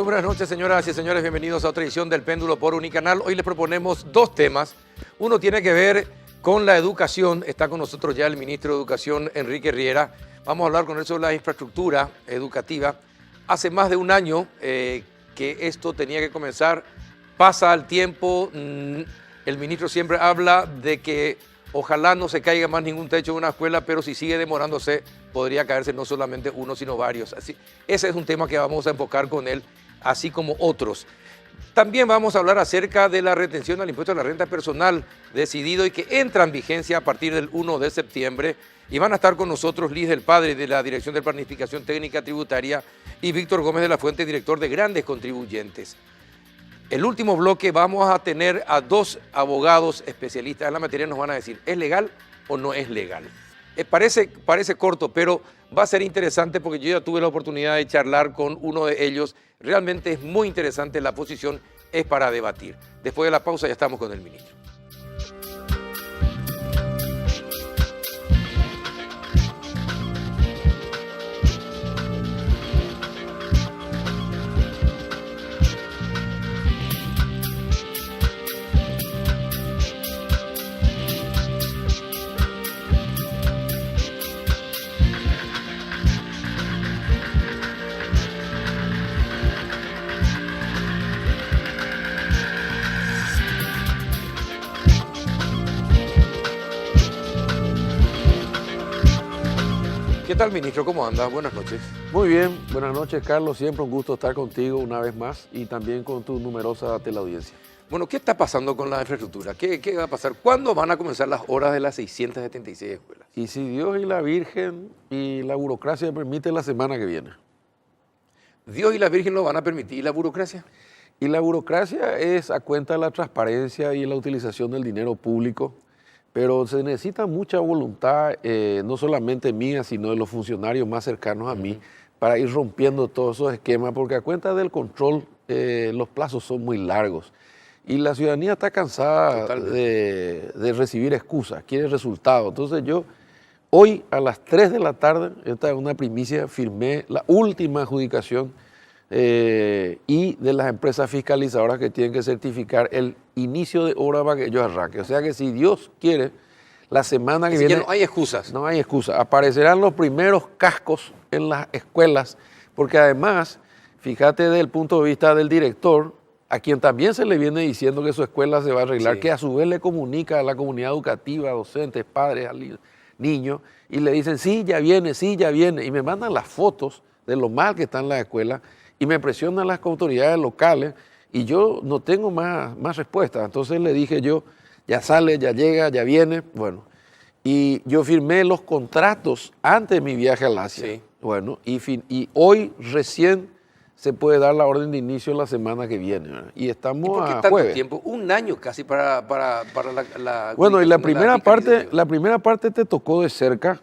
buenas noches, señoras y señores. Bienvenidos a otra edición del Péndulo por Unicanal. Hoy les proponemos dos temas. Uno tiene que ver con la educación. Está con nosotros ya el ministro de Educación, Enrique Riera. Vamos a hablar con él sobre la infraestructura educativa. Hace más de un año que esto tenía que comenzar. Pasa el tiempo. El ministro siempre habla de que ojalá no se caiga más ningún techo en una escuela, pero si sigue demorándose, podría caerse no solamente uno, sino varios. Así, ese es un tema que vamos a enfocar con él, así como otros. También vamos a hablar acerca de la retención al impuesto a la renta personal decidido y que entra en vigencia a partir del 1 de septiembre. Y van a estar con nosotros Liz del Padre, de la Dirección de Planificación Técnica Tributaria, y Víctor Gómez de la Fuente, director de Grandes Contribuyentes. El último bloque vamos a tener a dos abogados especialistas en la materia. Nos van a decir, ¿es legal o no es legal? Parece corto, pero va a ser interesante porque yo ya tuve la oportunidad de charlar con uno de ellos. Realmente es muy interesante, la posición es para debatir. Después de la pausa ya estamos con el ministro. ¿Qué tal, ministro? ¿Cómo anda? Buenas noches. Muy bien, buenas noches, Carlos. Siempre un gusto estar contigo una vez más y también con tu numerosa teleaudiencia. Bueno, ¿qué está pasando con la infraestructura? ¿Qué va a pasar? ¿Cuándo van a comenzar las obras de las 676 escuelas? Y si Dios y la Virgen y la burocracia permiten, la semana que viene. ¿Dios y la Virgen lo van a permitir? ¿Y la burocracia? Y la burocracia es a cuenta de la transparencia y la utilización del dinero público, pero se necesita mucha voluntad, no solamente mía, sino de los funcionarios más cercanos a mí, para ir rompiendo todos esos esquemas, porque a cuenta del control los plazos son muy largos. Y la ciudadanía está cansada de recibir excusas, quiere resultados. Entonces yo, hoy a las 3 de la tarde, esta es una primicia, firmé la última adjudicación y de las empresas fiscalizadoras que tienen que certificar el inicio de obra para que ellos arranquen. O sea que si Dios quiere, la semana que viene... no hay excusas. No hay excusas. Aparecerán los primeros cascos en las escuelas, porque además, fíjate desde el punto de vista del director, a quien también se le viene diciendo que su escuela se va a arreglar, sí, que a su vez le comunica a la comunidad educativa, docentes, padres, al niño, y le dicen, sí, ya viene, y me mandan las fotos de lo mal que está en la escuela, y me presionan las autoridades locales, y yo no tengo más respuestas. Entonces le dije yo, ya sale, ya llega, ya viene, bueno, y yo firmé los contratos antes de mi viaje al Asia, sí, bueno, y hoy recién se puede dar la orden de inicio la semana que viene, ¿verdad? Y estamos ¿Y por qué a tanto jueves. Tiempo? Un año casi para la bueno, y la primera parte te tocó de cerca.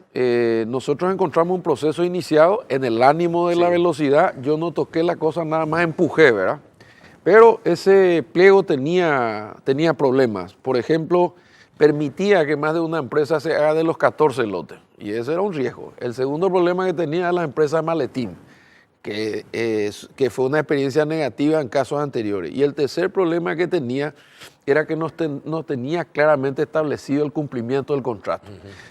Nosotros encontramos un proceso iniciado en el ánimo de la velocidad. Yo no toqué la cosa, nada más empujé, ¿verdad? Pero ese pliego tenía problemas. Por ejemplo, permitía que más de una empresa se haga de los 14 lotes. Y ese era un riesgo. El segundo problema que tenía era la empresa Maletín, que fue una experiencia negativa en casos anteriores. Y el tercer problema que tenía era que no tenía claramente establecido el cumplimiento del contrato.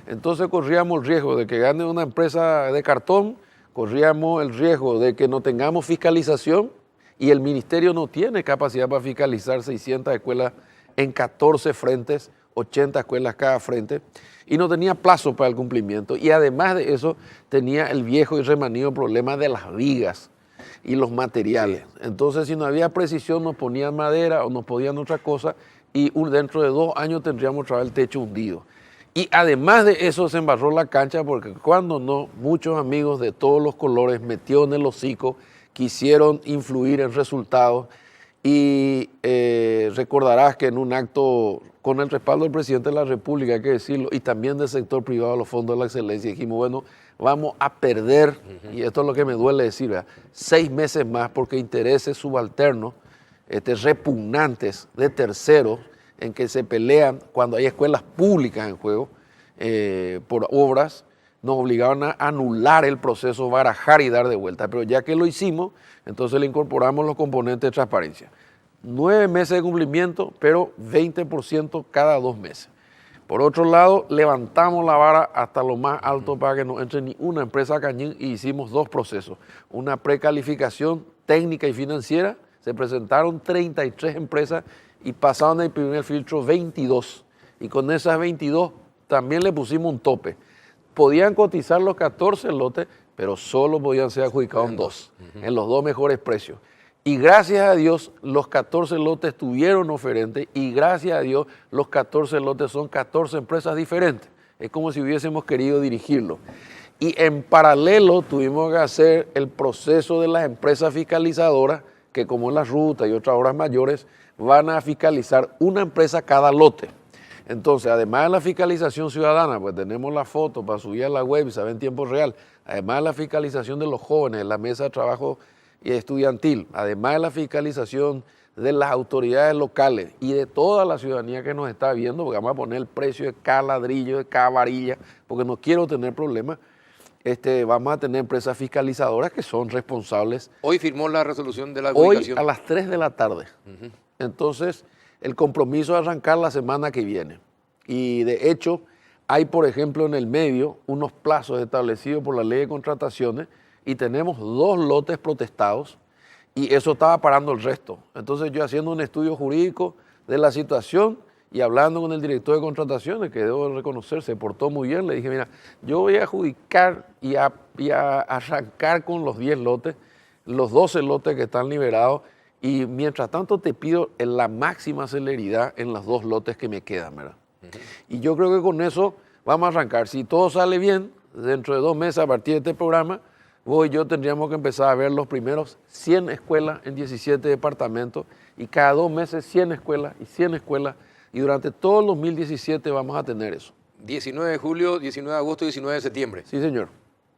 Entonces corríamos el riesgo de que gane una empresa de cartón, corríamos el riesgo de que no tengamos fiscalización y el ministerio no tiene capacidad para fiscalizar 600 escuelas en 14 frentes, 80 escuelas cada frente, y no tenía plazo para el cumplimiento. Y además de eso, tenía el viejo y remanido problema de las vigas y los materiales. Sí. Entonces, si no había precisión, nos ponían madera o nos podían otra cosa, y dentro de 2 años tendríamos otra vez el techo hundido. Y además de eso, se embarró la cancha, porque cuando no, muchos amigos de todos los colores metieron en el hocico, quisieron influir en resultados, y recordarás que en un acto con el respaldo del presidente de la República, hay que decirlo, y también del sector privado, los fondos de la excelencia, dijimos, bueno, vamos a perder, y esto es lo que me duele decir, ¿verdad?, 6 meses más, porque intereses subalternos, repugnantes de terceros, en que se pelean cuando hay escuelas públicas en juego por obras, nos obligaban a anular el proceso, barajar y dar de vuelta. Pero ya que lo hicimos, entonces le incorporamos los componentes de transparencia. 9 meses de cumplimiento, pero 20% cada 2 meses. Por otro lado, levantamos la vara hasta lo más alto para que no entre ni una empresa cañín y hicimos 2 procesos. Una precalificación técnica y financiera, se presentaron 33 empresas y pasaron el primer filtro 22. Y con esas 22 también le pusimos un tope. Podían cotizar los 14 lotes, pero solo podían ser adjudicados en 2, en los 2 mejores precios. Y gracias a Dios, los 14 lotes tuvieron oferente y gracias a Dios, los 14 lotes son 14 empresas diferentes. Es como si hubiésemos querido dirigirlo. Y en paralelo tuvimos que hacer el proceso de las empresas fiscalizadoras, que como en las rutas y otras obras mayores, van a fiscalizar una empresa cada lote. Entonces, además de la fiscalización ciudadana, pues tenemos la foto para subir a la web y saber en tiempo real, además de la fiscalización de los jóvenes, la mesa de trabajo y estudiantil, además de la fiscalización de las autoridades locales y de toda la ciudadanía que nos está viendo, porque vamos a poner el precio de cada ladrillo, de cada varilla, porque no quiero tener problemas, vamos a tener empresas fiscalizadoras que son responsables. Hoy firmó la resolución de la adjudicación. Hoy a las 3 de la tarde. Entonces, el compromiso es arrancar la semana que viene. Y de hecho, hay, por ejemplo, en el medio unos plazos establecidos por la ley de contrataciones y tenemos 2 lotes protestados y eso estaba parando el resto. Entonces yo haciendo un estudio jurídico de la situación y hablando con el director de contrataciones, que debo reconocer, se portó muy bien, le dije, mira, yo voy a adjudicar y a arrancar con los 10 lotes, los 12 lotes que están liberados y mientras tanto te pido la máxima celeridad en los 2 lotes que me quedan, ¿verdad? Y yo creo que con eso vamos a arrancar. Si todo sale bien, dentro de 2 meses a partir de este programa, vos y yo tendríamos que empezar a ver los primeros 100 escuelas en 17 departamentos y cada 2 meses 100 escuelas y 100 escuelas y durante todo el 2017 vamos a tener eso. 19 de julio, 19 de agosto y 19 de septiembre. Sí, señor.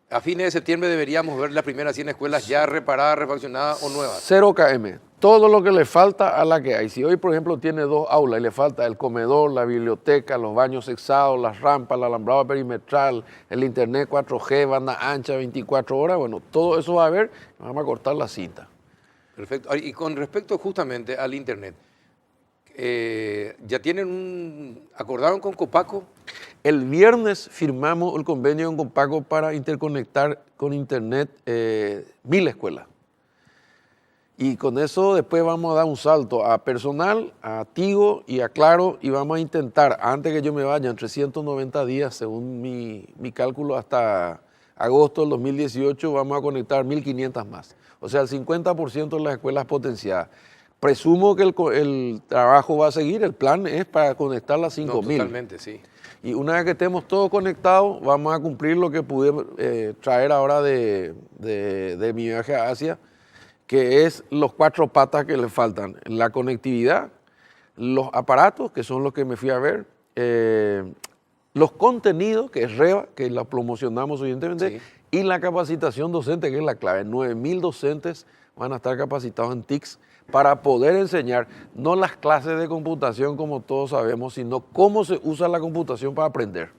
A fines de septiembre deberíamos ver las primeras 100 escuelas ya reparadas, refaccionadas o nuevas. 0 km. Todo lo que le falta a la que hay. Si hoy, por ejemplo, tiene 2 aulas y le falta el comedor, la biblioteca, los baños sexados, las rampas, el alambrado perimetral, el internet 4G, banda ancha 24 horas, bueno, todo eso va a haber, vamos a cortar la cinta. Perfecto. Y con respecto justamente al internet, ¿ya acordaron con Copaco? El viernes firmamos el convenio con Copaco para interconectar con internet 1000 escuelas. Y con eso después vamos a dar un salto a personal, a Tigo y a Claro y vamos a intentar, antes que yo me vaya, en 390 días, según mi cálculo, hasta agosto del 2018, vamos a conectar 1.500 más. O sea, el 50% de las escuelas potenciadas. Presumo que el trabajo va a seguir, el plan es para conectar las 5.000. No, totalmente, sí. Y una vez que estemos todos conectados, vamos a cumplir lo que pude traer ahora de mi viaje a Asia, que es los 4 patas que le faltan. La conectividad, los aparatos, que son los que me fui a ver, los contenidos, que es REVA, que la promocionamos evidentemente, sí, y la capacitación docente, que es la clave. 9.000 docentes van a estar capacitados en TICS para poder enseñar, no las clases de computación como todos sabemos, sino cómo se usa la computación para aprender.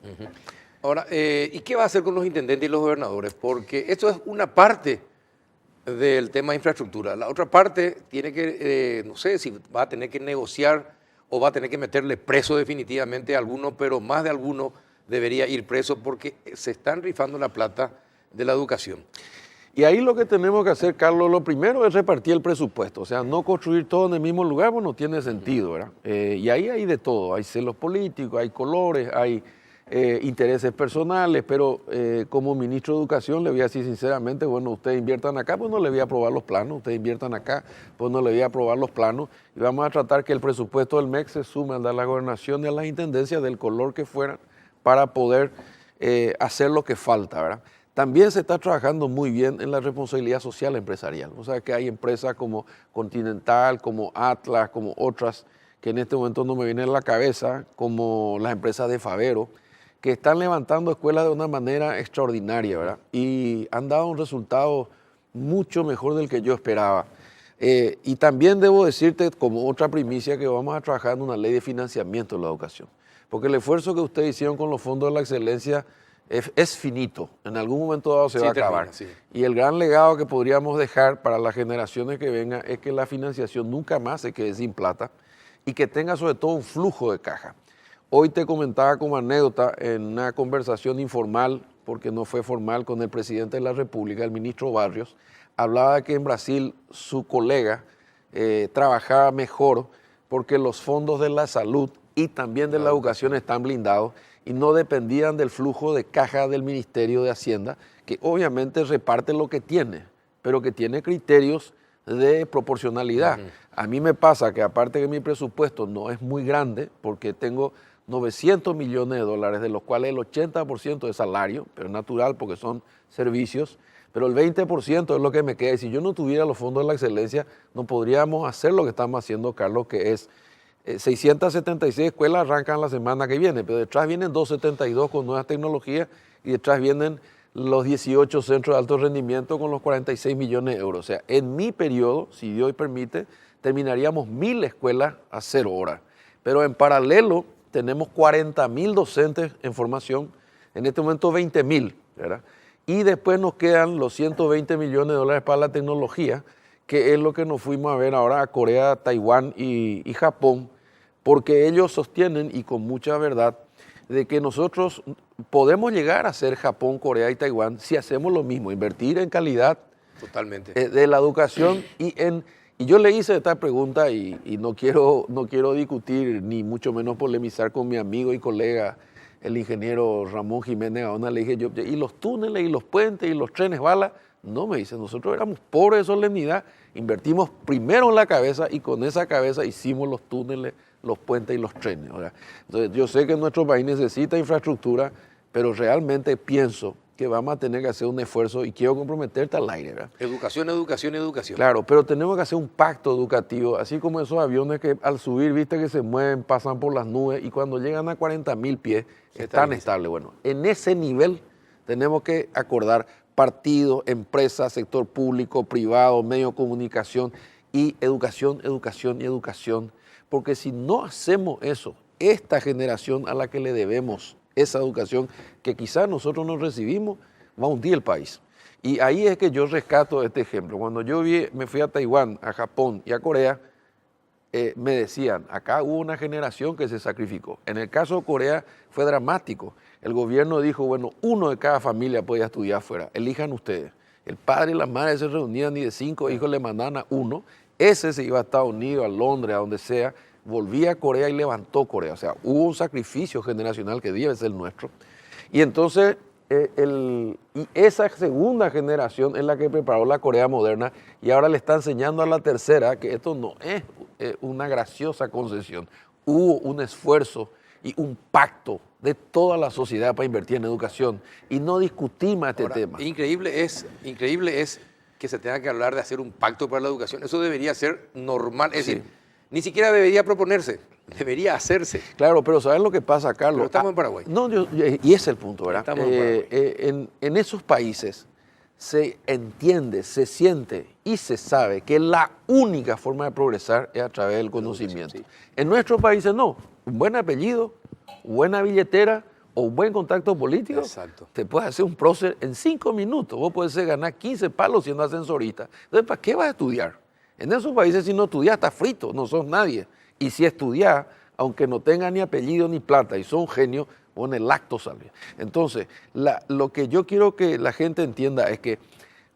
Ahora, ¿y qué va a hacer con los intendentes y los gobernadores? Porque esto es una parte del tema de infraestructura. La otra parte tiene que, no sé si va a tener que negociar o va a tener que meterle preso definitivamente a alguno, pero más de alguno debería ir preso porque se están rifando la plata de la educación. Y ahí lo que tenemos que hacer, Carlos, lo primero es repartir el presupuesto, o sea, no construir todo en el mismo lugar, pues no tiene sentido, ¿verdad? Y ahí hay de todo, hay celos políticos, hay colores, hay intereses personales, pero como ministro de Educación le voy a decir sinceramente, bueno, ustedes inviertan acá, pues no le voy a aprobar los planos, ustedes inviertan acá, pues no le voy a aprobar los planos, y vamos a tratar que el presupuesto del MEC se sume al de la gobernación y a las intendencias del color que fueran para poder hacer lo que falta, ¿verdad? También se está trabajando muy bien en la responsabilidad social empresarial. O sea que hay empresas como Continental, como Atlas, como otras que en este momento no me vienen a la cabeza, como las empresas de Favero, que están levantando escuelas de una manera extraordinaria, ¿verdad? Y han dado un resultado mucho mejor del que yo esperaba. Y también debo decirte, como otra primicia, que vamos a trabajar en una ley de financiamiento de la educación. Porque el esfuerzo que ustedes hicieron con los fondos de la excelencia es finito, en algún momento dado se va a acabar. Termina, sí. Y el gran legado que podríamos dejar para las generaciones que vengan es que la financiación nunca más se quede sin plata y que tenga sobre todo un flujo de caja. Hoy te comentaba como anécdota en una conversación informal, porque no fue formal, con el presidente de la República, el ministro Barrios, hablaba de que en Brasil su colega trabajaba mejor porque los fondos de la salud y también de la educación están blindados y no dependían del flujo de caja del Ministerio de Hacienda, que obviamente reparte lo que tiene, pero que tiene criterios de proporcionalidad. A mí me pasa que aparte que mi presupuesto no es muy grande, porque tengo 900 millones de dólares, de los cuales el 80% es salario, pero es natural porque son servicios, pero el 20% es lo que me queda. Y si yo no tuviera los fondos de la excelencia, no podríamos hacer lo que estamos haciendo, Carlos, que es 676 escuelas arrancan la semana que viene, pero detrás vienen 272 con nuevas tecnologías y detrás vienen los 18 centros de alto rendimiento con los 46 millones de euros. O sea, en mi periodo, si Dios permite, terminaríamos 1000 escuelas a 0 horas. Pero en paralelo tenemos 40.000 docentes en formación, en este momento 20.000, ¿verdad? Y después nos quedan los 120 millones de dólares para la tecnología, que es lo que nos fuimos a ver ahora a Corea, Taiwán y Japón, porque ellos sostienen, y con mucha verdad, de que nosotros podemos llegar a ser Japón, Corea y Taiwán si hacemos lo mismo, invertir en calidad Totalmente. De la educación y yo le hice esta pregunta y no quiero discutir ni mucho menos polemizar con mi amigo y colega, el ingeniero Ramón Jiménez Gaona. Le dije yo, ¿y los túneles y los puentes y los trenes bala? No, me dice, nosotros éramos pobres de solemnidad, invertimos primero en la cabeza y con esa cabeza hicimos los túneles, los puentes y los trenes. ¿Verdad? Entonces, yo sé que nuestro país necesita infraestructura, pero realmente pienso que vamos a tener que hacer un esfuerzo y quiero comprometerte al aire, ¿verdad? Educación, educación, educación. Claro, pero tenemos que hacer un pacto educativo, así como esos aviones que al subir, viste que se mueven, pasan por las nubes y cuando llegan a 40.000 pies están estables. Bueno, en ese nivel tenemos que acordar partidos, empresas, sector público, privado, medio de comunicación y educación, educación y educación. Porque si no hacemos eso, esta generación a la que le debemos esa educación que quizás nosotros no recibimos, va a hundir el país. Y ahí es que yo rescato este ejemplo. Cuando yo me fui a Taiwán, a Japón y a Corea, me decían, acá hubo una generación que se sacrificó. En el caso de Corea fue dramático. El gobierno dijo, bueno, uno de cada familia podía estudiar afuera, elijan ustedes. El padre y la madre se reunían y de 5 hijos le mandaban a uno. Ese se iba a Estados Unidos, a Londres, a donde sea, volvía a Corea y levantó Corea. O sea, hubo un sacrificio generacional que debe ser el nuestro. Y entonces, y esa segunda generación es la que preparó la Corea moderna y ahora le está enseñando a la tercera que esto no es una graciosa concesión. Hubo un esfuerzo y un pacto de toda la sociedad para invertir en educación y no discutimos este tema. Increíble es que se tenga que hablar de hacer un pacto para la educación. Eso debería ser normal. Es decir, ni siquiera debería proponerse, debería hacerse. Claro, pero ¿sabes lo que pasa, Carlos? Pero estamos en Paraguay. No, y ese es el punto, ¿verdad? Estamos en Paraguay. En esos países se entiende, se siente y se sabe que la única forma de progresar es a través del conocimiento. Sí. En nuestros países no. Un buen apellido, buena billetera o un buen contacto político, exacto, te puedes hacer un prócer en 5 minutos. Vos puedes ganar 15 palos siendo ascensorista. Entonces, ¿para qué vas a estudiar? En esos países si no estudias estás frito, no sos nadie. Y si estudias, aunque no tengas ni apellido ni plata y son genios, pon el acto salve. Entonces, lo que yo quiero que la gente entienda es que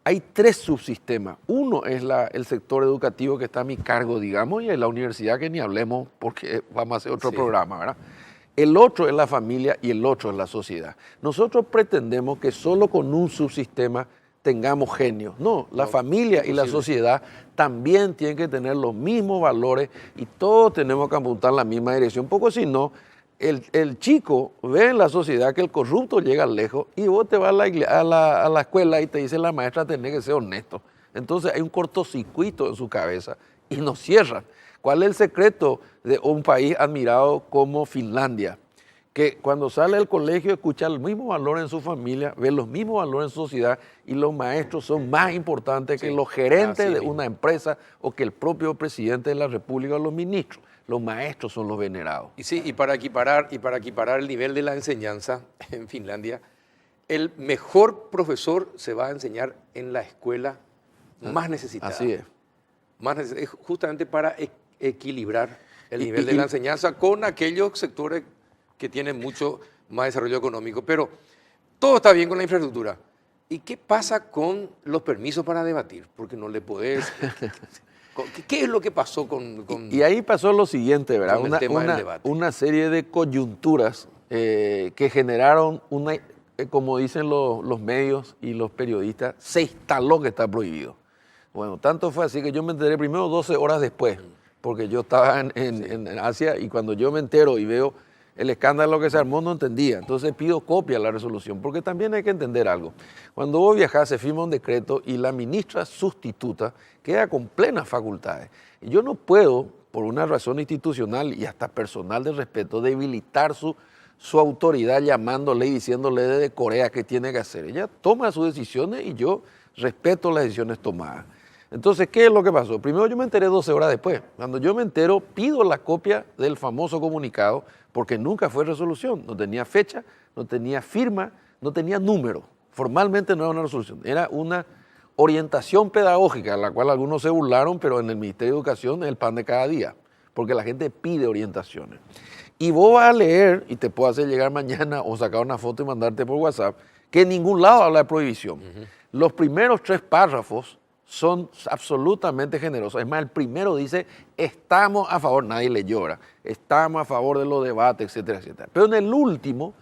hay 3 subsistemas. Uno es el sector educativo que está a mi cargo, digamos, y en la universidad que ni hablemos porque vamos a hacer otro programa, ¿verdad? El otro es la familia y el otro es la sociedad. Nosotros pretendemos que solo con un subsistema tengamos genios. No, la familia y la sociedad también tienen que tener los mismos valores y todos tenemos que apuntar en la misma dirección. Poco si no, el chico ve en la sociedad que el corrupto llega lejos y vos te vas a la escuela y te dice la maestra tenés que ser honesto. Entonces hay un cortocircuito en su cabeza y nos cierran. ¿Cuál es el secreto de un país admirado como Finlandia? Que cuando sale del colegio escucha el mismo valor en su familia, ve los mismos valores en su sociedad y los maestros son más importantes que los gerentes de una empresa o que el propio presidente de la República o los ministros. Los maestros son los venerados. Y sí, y para equiparar el nivel de la enseñanza en Finlandia, el mejor profesor se va a enseñar en la escuela más necesitada. Así es. Es justamente para equilibrar el nivel de la enseñanza con aquellos sectores que tienen mucho más desarrollo económico. Pero todo está bien con la infraestructura. ¿Y qué pasa con los permisos para debatir? Porque no le podés... ¿Qué es lo que pasó con y ahí pasó lo siguiente, ¿verdad? con el tema del debate? Una serie de coyunturas que generaron como dicen los medios y los periodistas, se instaló que está prohibido. Bueno, tanto fue así que yo me enteré primero 12 horas después, porque yo estaba en Asia y cuando yo me entero y veo el escándalo que se armó no entendía. Entonces pido copia de la resolución, porque también hay que entender algo. Cuando vos viajás se firma un decreto y la ministra sustituta queda con plenas facultades. Y yo no puedo, por una razón institucional y hasta personal de respeto, debilitar su autoridad llamándole y diciéndole desde Corea qué tiene que hacer. Ella toma sus decisiones y yo respeto las decisiones tomadas. Entonces, ¿qué es lo que pasó? Primero yo me enteré 12 horas después. Cuando yo me entero, pido la copia del famoso comunicado, porque nunca fue resolución. No tenía fecha, no tenía firma, no tenía número. Formalmente no era una resolución, era una orientación pedagógica, la cual algunos se burlaron, pero en el Ministerio de Educación es el pan de cada día, porque la gente pide orientaciones. Y vos vas a leer, y te puedo hacer llegar mañana o sacar una foto y mandarte por WhatsApp, que en ningún lado habla de prohibición. Los primeros 3 párrafos son absolutamente generosos. Es más, el primero dice, estamos a favor, nadie le llora, estamos a favor de los debates, etcétera, etcétera. Pero en el último,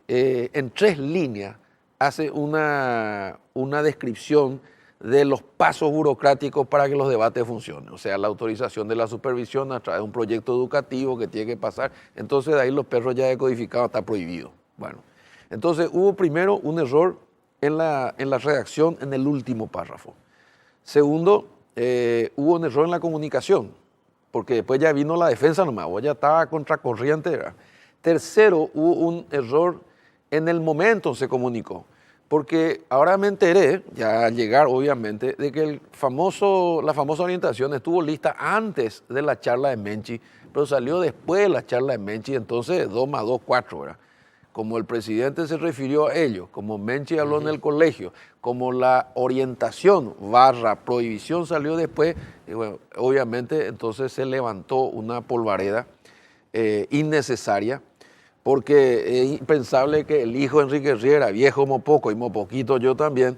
en 3 líneas, hace una descripción de los pasos burocráticos para que los debates funcionen. O sea, la autorización de la supervisión a través de un proyecto educativo que tiene que pasar. Entonces, de ahí los perros ya decodificados está prohibido. Bueno, entonces hubo primero un error en la redacción en el último párrafo. Segundo, hubo un error en la comunicación, porque después ya vino la defensa nomás, o ya estaba contracorriente, ¿verdad? Tercero, hubo un error en el momento se comunicó, porque ahora me enteré, ya al llegar obviamente, de que la famosa orientación estuvo lista antes de la charla de Menchi, pero salió después de la charla de Menchi, entonces 2 más 2, 4, ¿verdad? Como el presidente se refirió a ello, como Menchi habló en el colegio, como la orientación / prohibición salió después, bueno, obviamente entonces se levantó una polvareda innecesaria, porque es impensable que el hijo de Enrique Riera, viejo mopoco y mopoquito yo también,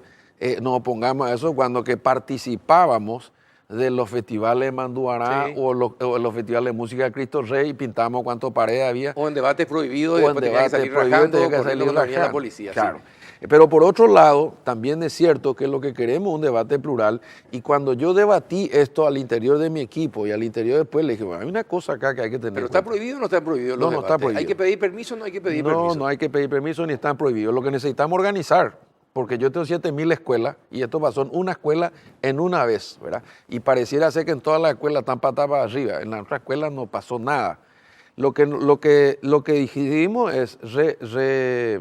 nos opongamos a eso cuando que participábamos de los festivales de Manduará, sí, o los festivales de música de Cristo Rey y pintamos cuánto pared había. O en debates prohibidos y después tenía que salir rajando, corriendo cuando venía la policía. Claro. Sí. Pero por otro lado, también es cierto que lo que queremos es un debate plural, y cuando yo debatí esto al interior de mi equipo y al interior después le dije, bueno, hay una cosa acá que hay que tener. ¿Pero está prohibido o no está prohibido? No, no está prohibido. ¿Hay que pedir permiso o no hay que pedir permiso? No hay que pedir permiso ni están prohibidos. Lo que necesitamos organizar, porque yo tengo 7.000 escuelas y esto pasó en una escuela en una vez, ¿verdad? Y pareciera ser que en todas las escuelas están patas para arriba, en las otras escuelas no pasó nada. Lo que decidimos es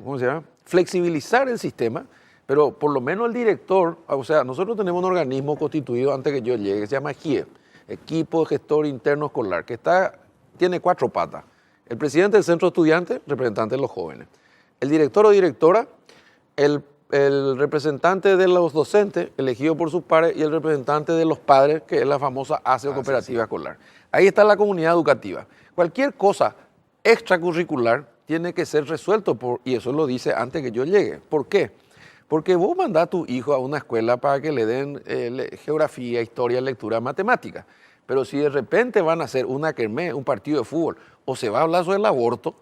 ¿cómo se llama? Flexibilizar el sistema, pero por lo menos el director, o sea, nosotros tenemos un organismo constituido antes que yo llegue, que se llama GIE, Equipo de Gestor Interno Escolar, que tiene 4 patas. El presidente del centro estudiante, representante de los jóvenes. El director o directora, el representante de los docentes, elegido por sus pares, y el representante de los padres, que es la famosa ACE o Cooperativa Escolar. Ahí está la comunidad educativa. Cualquier cosa extracurricular tiene que ser resuelto, y eso lo dice antes que yo llegue. ¿Por qué? Porque vos mandás a tu hijo a una escuela para que le den geografía, historia, lectura, matemática. Pero si de repente van a hacer una kermés, un partido de fútbol, o se va a hablar sobre el aborto,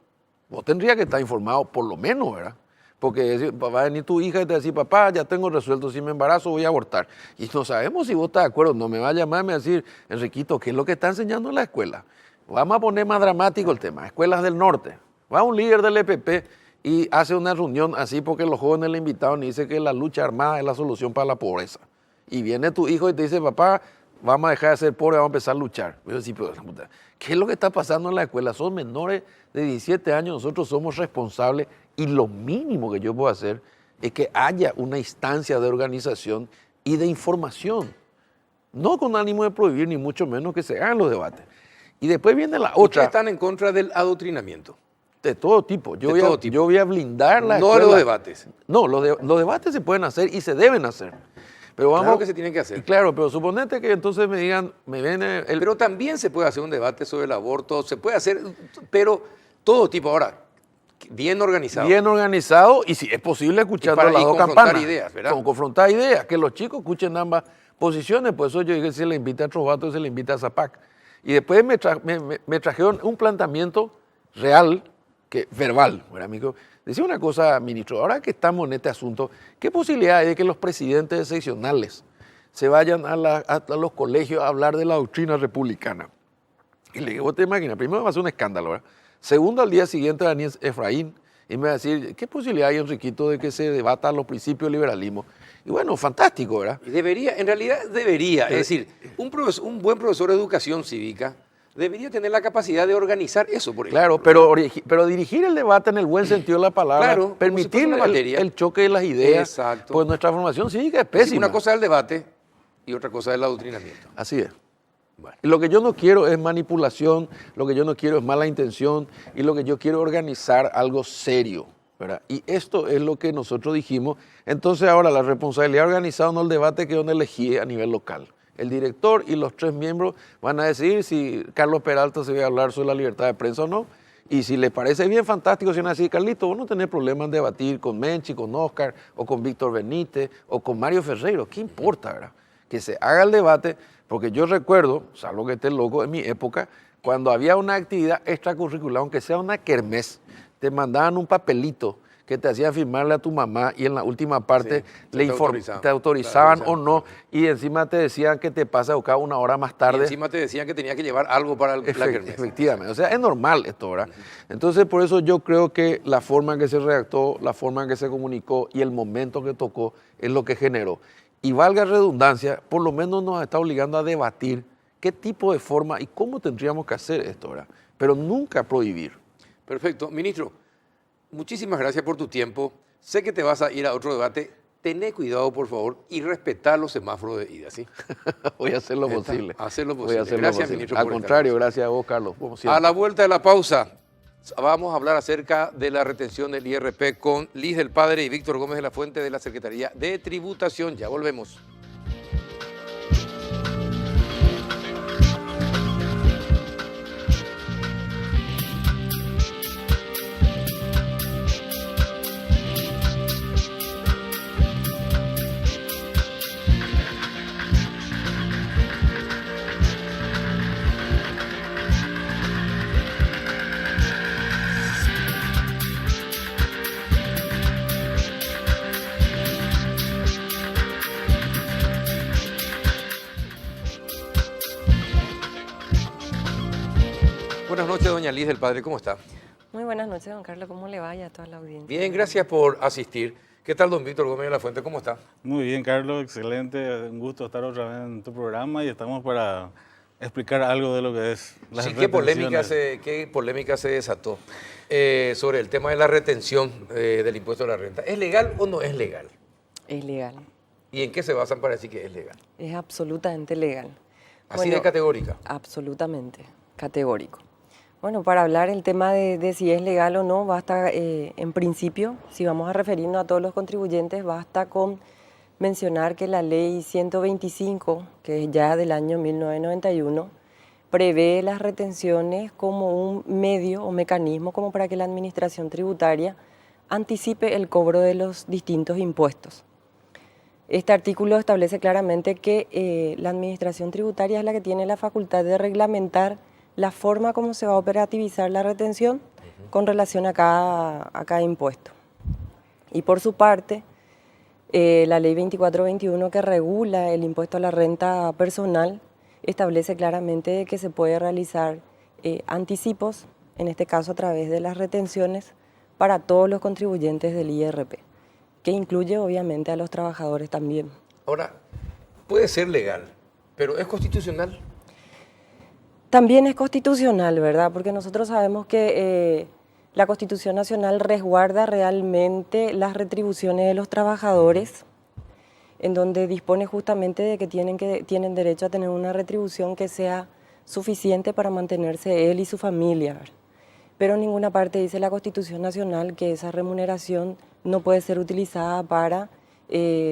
vos tendrías que estar informado por lo menos, ¿verdad? Porque va a venir tu hija y te va a decir, papá, ya tengo resuelto, si me embarazo voy a abortar. Y no sabemos si vos estás de acuerdo, no me va a llamar y me va a decir, Enriquito, ¿qué es lo que está enseñando en la escuela? Vamos a poner más dramático el tema, escuelas del norte. Va un líder del EPP y hace una reunión así porque los jóvenes le invitaron y dice que la lucha armada es la solución para la pobreza. Y viene tu hijo y te dice, papá, vamos a dejar de ser pobres, vamos a empezar a luchar. Yo decía, pero, ¿qué es lo que está pasando en la escuela? Son menores de 17 años, nosotros somos responsables y lo mínimo que yo puedo hacer es que haya una instancia de organización y de información. No con ánimo de prohibir, ni mucho menos que se hagan los debates. Y después viene la otra. Ustedes están en contra del adoctrinamiento. De todo tipo. De todo tipo. Yo voy a blindar la No escuela. los debates. No, los debates se pueden hacer y se deben hacer. Pero vamos, Claro que se tienen que hacer. Claro, pero suponete que entonces me digan, me ven Pero también se puede hacer un debate sobre el aborto, se puede hacer, pero todo tipo. Ahora, bien organizado. bien organizado y si es posible escuchando para- las y dos confrontar campanas. ideas, ¿verdad? Confrontar ideas, que los chicos escuchen ambas posiciones. Por eso yo dije, si se le invita a Trovato, se le invita a Zapac. Y después me trajeron un planteamiento real, verbal, ¿verdad, amigo? Decía una cosa, ministro, ahora que estamos en este asunto, ¿qué posibilidad hay de que los presidentes seccionales se vayan a los colegios a hablar de la doctrina republicana? Y le digo, vos te imaginas, primero va a ser un escándalo, ¿verdad? Segundo, al día siguiente, Daniel Efraín, y me va a decir, ¿qué posibilidad hay, Enriquito, de que se debata los principios del liberalismo? Y bueno, fantástico, ¿verdad? Y debería, en realidad debería. Es decir, un buen profesor de educación cívica debería tener la capacidad de organizar eso, por ejemplo. Claro, pero dirigir el debate en el buen sentido de la palabra, Claro, como si permitir fuese una materia. el choque de las ideas, Exacto. pues nuestra formación cívica es Es decir, pésima. una cosa es el debate y otra cosa es el adoctrinamiento. Así es. Bueno. Y lo que yo no quiero es manipulación, lo que yo no quiero es mala intención y lo que yo quiero es organizar algo serio, ¿verdad? Y esto es lo que nosotros dijimos. Entonces ahora la responsabilidad organizada en el debate quedó en elegir a nivel local. El director y los 3 miembros van a decidir si Carlos Peralta se va a hablar sobre la libertad de prensa o no. Y si les parece bien, fantástico, si van a decir, Carlito, vos no tenés problema en debatir con Menchi, con Oscar, o con Víctor Benítez, o con Mario Ferreiro. ¿Qué importa, verdad? Que se haga el debate, porque yo recuerdo, salvo que esté loco, en mi época, cuando había una actividad extracurricular, aunque sea una kermés, te mandaban un papelito que te hacían firmarle a tu mamá y en la última parte te autorizaban o no, y encima te decían que te pasa a buscar una hora más tarde. Y encima te decían que tenía que llevar algo para la kermés. Efectivamente, o sea, es normal esto, ¿verdad? Entonces, por eso yo creo que la forma en que se redactó, la forma en que se comunicó y el momento que tocó es lo que generó. Y valga redundancia, por lo menos nos está obligando a debatir qué tipo de forma y cómo tendríamos que hacer esto, ¿verdad? Pero nunca prohibir. Perfecto. Ministro, muchísimas gracias por tu tiempo. Sé que te vas a ir a otro debate. Tené cuidado, por favor, y respetar los semáforos de ida, ¿sí? Voy a hacer lo posible. Hacer lo Voy posible. a hacer Gracias, lo posible. ministro. Al por contrario, estar. gracias a vos, Carlos. Como siempre. A la vuelta de la pausa, vamos a hablar acerca de la retención del IRP con Liz del Padre y Víctor Gómez de la Fuente de la Secretaría de Tributación. Ya volvemos. Buenas noches, doña Liz del Padre, ¿cómo está? Muy buenas noches, don Carlos. ¿Cómo le va y a toda la audiencia? Bien, gracias por asistir. ¿Qué tal, don Víctor Gómez de la Fuente? ¿Cómo está? Muy bien, Carlos, excelente. Un gusto estar otra vez en tu programa y estamos para explicar algo de lo que es las Sí, ¿qué retenciones. polémica se desató sobre el tema de la retención del impuesto a la renta? ¿Es legal o no es legal? Es legal. ¿Y en qué se basan para decir que es legal? Es absolutamente legal. Así de categórica. Absolutamente categórico. Bueno, para hablar el tema de si es legal o no, basta, en principio, si vamos a referirnos a todos los contribuyentes, basta con mencionar que la ley 125, que es ya del año 1991, prevé las retenciones como un medio o mecanismo como para que la administración tributaria anticipe el cobro de los distintos impuestos. Este artículo establece claramente que la administración tributaria es la que tiene la facultad de reglamentar la forma como se va a operativizar la retención con relación a cada impuesto. Y por su parte, la ley 2421 que regula el impuesto a la renta personal establece claramente que se puede realizar anticipos, en este caso a través de las retenciones, para todos los contribuyentes del IRP, que incluye obviamente a los trabajadores también. Ahora, puede ser legal, pero ¿es constitucional? También es constitucional, ¿verdad? Porque nosotros sabemos que la Constitución Nacional resguarda realmente las retribuciones de los trabajadores, en donde dispone justamente de que tienen derecho a tener una retribución que sea suficiente para mantenerse él y su familia, ¿verdad? pero en ninguna parte dice la Constitución Nacional que esa remuneración no puede ser utilizada para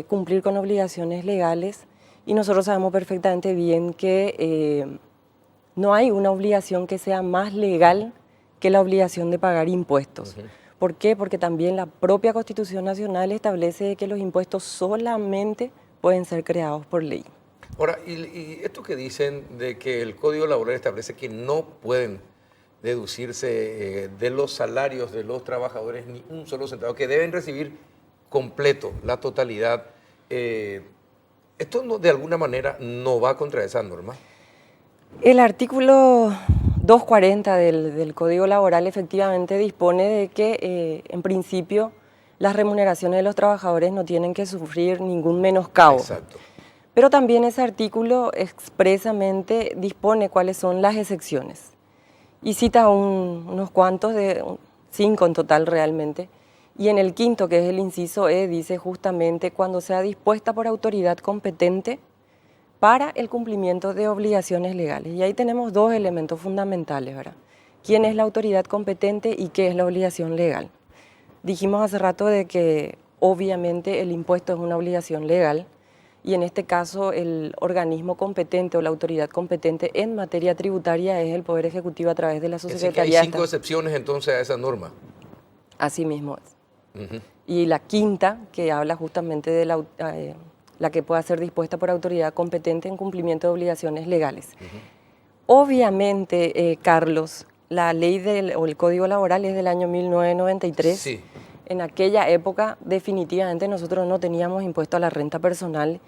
cumplir con obligaciones legales, y nosotros sabemos perfectamente bien que no hay una obligación que sea más legal que la obligación de pagar impuestos. ¿Por qué? Porque también la propia Constitución Nacional establece que los impuestos solamente pueden ser creados por ley. Ahora, y esto que dicen de que el Código Laboral establece que no pueden deducirse de los salarios de los trabajadores ni un solo centavo, que deben recibir completo, la totalidad, esto no, de alguna manera no va contra esa norma. El artículo 240 del Código Laboral efectivamente dispone de que, en principio, las remuneraciones de los trabajadores no tienen que sufrir ningún menoscabo. Exacto. Pero también ese artículo expresamente dispone cuáles son las excepciones. Y cita unos cuantos, 5 en total realmente. Y en el quinto, que es el inciso E, dice justamente cuando sea dispuesta por autoridad competente para el cumplimiento de obligaciones legales. Y ahí tenemos dos elementos fundamentales, ¿verdad? ¿Quién es la autoridad competente y qué es la obligación legal? Dijimos hace rato de que obviamente el impuesto es una obligación legal, y en este caso el organismo competente o la autoridad competente en materia tributaria es el Poder Ejecutivo a través de la Subsecretaría. Hay 5 excepciones entonces a esa norma. Así mismo es. Y la quinta, que habla justamente de la que pueda ser dispuesta por autoridad competente en cumplimiento de obligaciones legales. Obviamente, Carlos, la ley o el Código Laboral es del año 1993. Sí. En aquella época definitivamente nosotros no teníamos impuesto a la renta personal,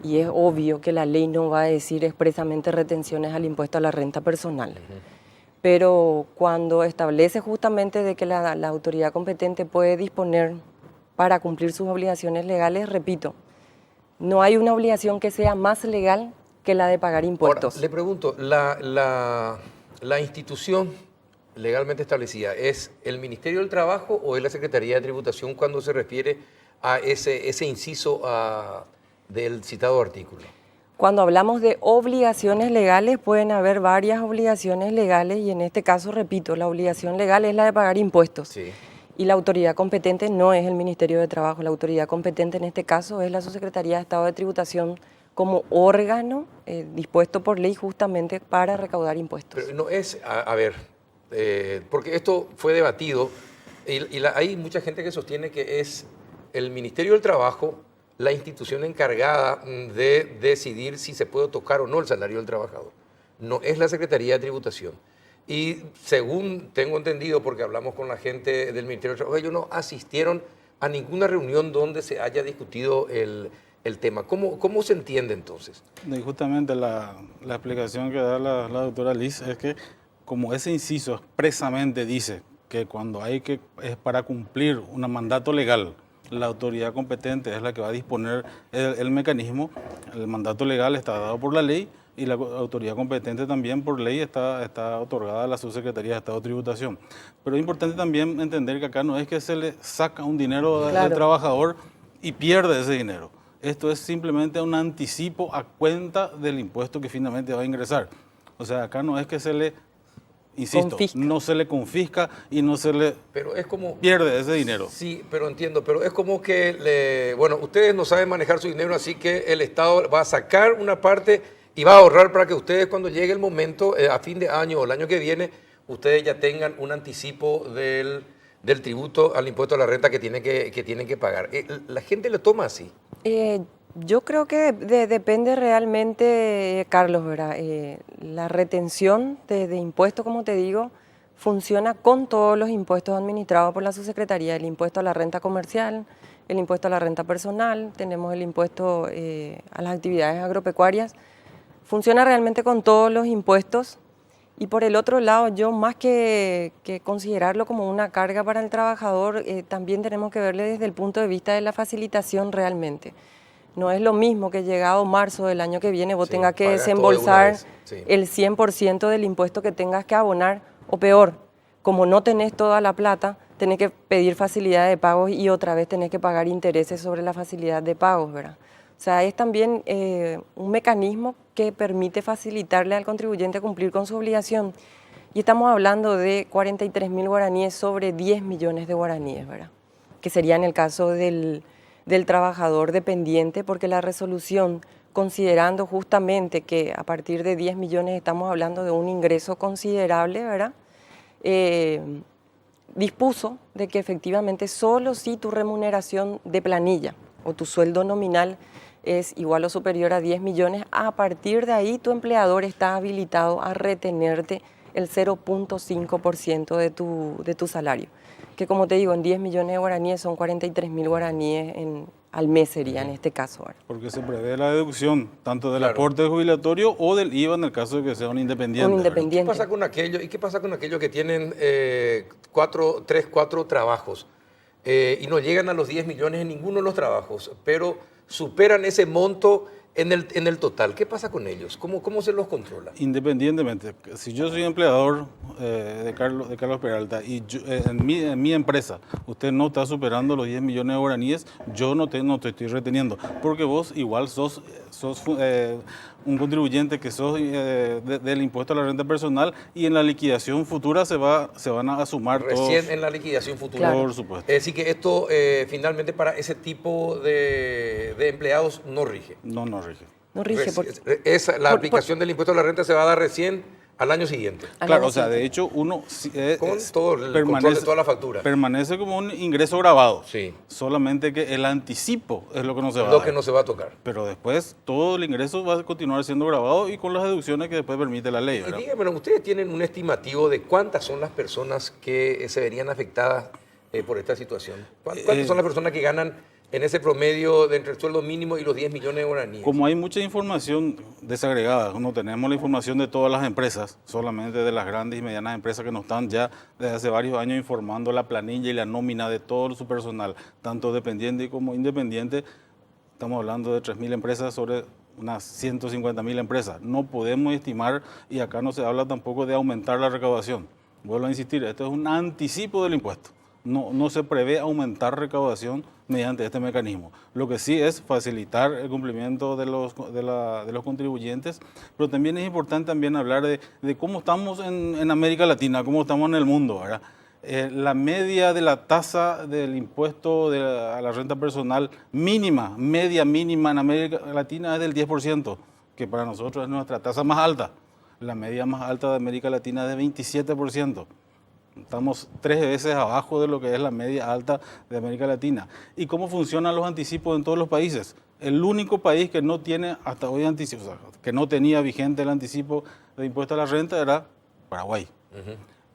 y es obvio que la ley no va a decir expresamente retenciones al impuesto a la renta personal. Pero cuando establece justamente de que la autoridad competente puede disponer para cumplir sus obligaciones legales, repito, no hay una obligación que sea más legal que la de pagar impuestos. Ahora, le pregunto, la institución legalmente establecida, ¿es el Ministerio del Trabajo o es la Secretaría de Tributación cuando se refiere a ese inciso del citado artículo? Cuando hablamos de obligaciones legales, pueden haber varias obligaciones legales, y en este caso, repito, la obligación legal es la de pagar impuestos. Sí. Y la autoridad competente no es el Ministerio de Trabajo, la autoridad competente en este caso es la Subsecretaría de Estado de Tributación como órgano dispuesto por ley justamente para recaudar impuestos. Pero no es, porque esto fue debatido y hay mucha gente que sostiene que es el Ministerio del Trabajo la institución encargada de decidir si se puede tocar o no el salario del trabajador. No es la Secretaría de Tributación. Y según tengo entendido, porque hablamos con la gente del Ministerio del Trabajo, ellos no asistieron a ninguna reunión donde se haya discutido el tema. ¿Cómo se entiende entonces? Y justamente la explicación que da la doctora Liz es que como ese inciso expresamente dice que cuando es para cumplir un mandato legal, la autoridad competente es la que va a disponer el mecanismo, el mandato legal está dado por la ley y la autoridad competente también por ley está otorgada a la Subsecretaría de Estado de Tributación. Pero es importante también entender que acá no es que se le saca un dinero del trabajador y pierde ese dinero. Esto es simplemente un anticipo a cuenta del impuesto que finalmente va a ingresar. O sea, acá no es que se le, insisto, confisca. No se le confisca y no se le pierde ese dinero. Sí, pero entiendo, pero es como que, bueno, ustedes no saben manejar su dinero, así que el Estado va a sacar una parte y va a ahorrar para que ustedes cuando llegue el momento, a fin de año o el año que viene, ustedes ya tengan un anticipo del tributo al impuesto a la renta que tienen que pagar. ¿La gente lo toma así? Yo creo que depende realmente, Carlos, ¿verdad? La retención de impuestos, como te digo, funciona con todos los impuestos administrados por la Subsecretaría, el impuesto a la renta comercial, el impuesto a la renta personal, tenemos el impuesto a las actividades agropecuarias. Funciona realmente con todos los impuestos. Y por el otro lado, yo más que considerarlo como una carga para el trabajador, también tenemos que verle desde el punto de vista de la facilitación realmente. No es lo mismo que llegado marzo del año que viene vos tengas que desembolsar el 100% del impuesto que tengas que abonar, o peor, como no tenés toda la plata, tenés que pedir facilidad de pagos y otra vez tenés que pagar intereses sobre la facilidad de pagos, ¿verdad? O sea, es también un mecanismo que permite facilitarle al contribuyente cumplir con su obligación. Y estamos hablando de 43.000 guaraníes sobre 10 millones de guaraníes, ¿verdad? Que sería en el caso del trabajador dependiente, porque la resolución, considerando justamente que a partir de 10 millones estamos hablando de un ingreso considerable, ¿verdad? Dispuso de que efectivamente solo si tu remuneración de planilla o tu sueldo nominal es igual o superior a 10 millones, a partir de ahí tu empleador está habilitado a retenerte el 0.5% de tu salario. Que como te digo, en 10 millones de guaraníes son 43.000 guaraníes al mes sería en este caso, ¿verdad? Porque se prevé la deducción tanto del Claro. aporte jubilatorio o del IVA en el caso de que sea un independiente. Un ¿verdad? independiente. ¿Qué pasa con aquellos que tienen 4 trabajos y no llegan a los 10 millones en ninguno de los trabajos, pero superan ese monto en el total? ¿Qué pasa con ellos? ¿Cómo se los controla? Independientemente, si yo soy empleador de Carlos Peralta y en mi empresa usted no está superando los 10 millones de guaraníes, yo no te estoy reteniendo, porque vos igual sos un contribuyente que sos del impuesto a la renta personal y en la liquidación futura se van a sumar Recién todos. en la liquidación futura. Claro. Por supuesto. Es decir, que esto finalmente para ese tipo de empleados no rige. No rige. No rige porque La aplicación del impuesto a la renta se va a dar recién al año siguiente, al Claro, año o sea, de siguiente. hecho uno con todo el control de toda la factura. permanece como un ingreso grabado. Sí. Solamente que el anticipo es lo que no se va a Lo dar. que no se va a tocar. Pero después todo el ingreso va a continuar siendo grabado y con las deducciones que después permite la ley, Y ¿verdad? díganme, ¿ustedes tienen un estimativo de cuántas son las personas que se verían afectadas por esta situación? ¿Cuántas son las personas que ganan en ese promedio de entre el sueldo mínimo y los 10 millones de guaraníes? Como hay mucha información desagregada, no tenemos la información de todas las empresas, solamente de las grandes y medianas empresas que nos están ya desde hace varios años informando la planilla y la nómina de todo su personal, tanto dependiente como independiente. Estamos hablando de 3.000 empresas sobre unas 150.000 empresas. No podemos estimar, y acá no se habla tampoco de aumentar la recaudación. Vuelvo a insistir, esto es un anticipo del impuesto. No se prevé aumentar recaudación mediante este mecanismo. Lo que sí es facilitar el cumplimiento de los contribuyentes, pero también es importante también hablar de cómo estamos en América Latina, cómo estamos en el mundo, ¿verdad? La media de la tasa del impuesto a la renta personal media mínima en América Latina es del 10%, que para nosotros es nuestra tasa más alta. La media más alta de América Latina es de 27%. Estamos 3 veces abajo de lo que es la media alta de América Latina. ¿Y cómo funcionan los anticipos en todos los países? El único país que no tiene hasta hoy anticipo, o sea, que no tenía vigente el anticipo de impuesto a la renta era Paraguay.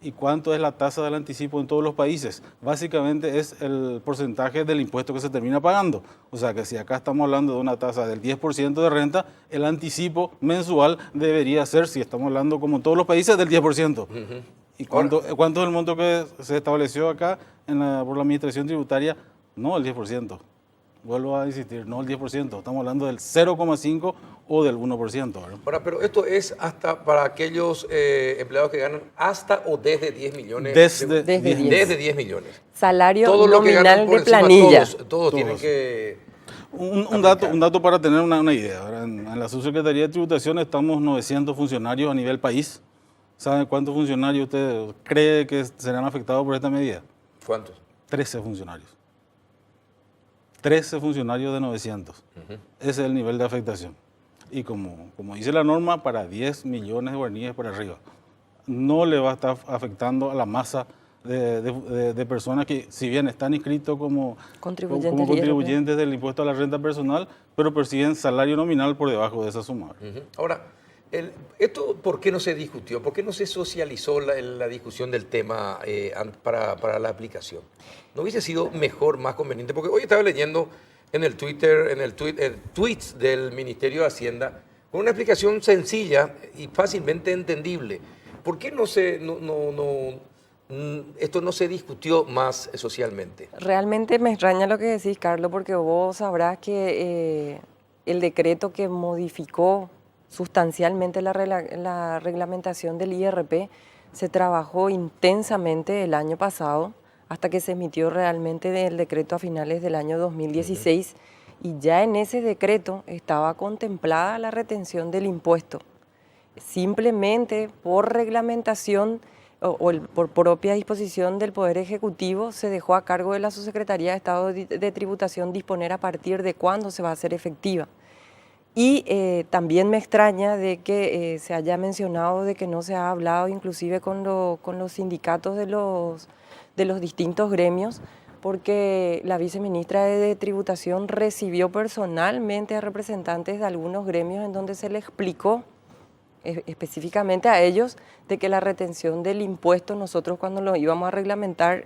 ¿Y cuánto es la tasa del anticipo en todos los países? Básicamente es el porcentaje del impuesto que se termina pagando. O sea que si acá estamos hablando de una tasa del 10% de renta, el anticipo mensual debería ser, si estamos hablando como en todos los países, del 10%. ¿Y cuánto es el monto que se estableció acá por la administración tributaria? No el 10%. Vuelvo a insistir, no el 10%. Estamos hablando del 0,5% o del 1%. ¿verdad? Ahora, pero esto es hasta para aquellos empleados que ganan hasta o desde 10 millones. Desde Desde 10 millones. Salario Todo lo que ganan nominal por de encima, planilla. todos tienen que... Un dato para tener una idea. ¿verdad? En la Subsecretaría de Tributación estamos 900 funcionarios a nivel país. ¿Saben cuántos funcionarios usted cree que serán afectados por esta medida? ¿Cuántos? 13 funcionarios. 13 funcionarios de 900. Ese es el nivel de afectación. Y como dice la norma, para 10 millones de guaraníes para arriba. No le va a estar afectando a la masa de personas que, si bien están inscritos como contribuyentes del impuesto a la renta personal, pero perciben salario nominal por debajo de esa suma. Ahora, ¿esto por qué no se discutió? ¿Por qué no se socializó la discusión del tema para la aplicación? ¿No hubiese sido mejor, más conveniente? Porque hoy estaba leyendo en el Twitter, tweets del Ministerio de Hacienda, con una explicación sencilla y fácilmente entendible. ¿Por qué esto no se discutió más socialmente? Realmente me extraña lo que decís, Carlos, porque vos sabrás que el decreto que modificó sustancialmente la reglamentación del IRP se trabajó intensamente el año pasado hasta que se emitió realmente el decreto a finales del año 2016 y ya en ese decreto estaba contemplada la retención del impuesto. simplemente por reglamentación por propia disposición del Poder Ejecutivo se dejó a cargo de la Subsecretaría de Estado de Tributación disponer a partir de cuándo se va a hacer efectiva. Y también me extraña de que se haya mencionado de que no se ha hablado inclusive con los sindicatos de los distintos gremios, porque la viceministra de Tributación recibió personalmente a representantes de algunos gremios en donde se le explicó específicamente a ellos de que la retención del impuesto nosotros cuando lo íbamos a reglamentar,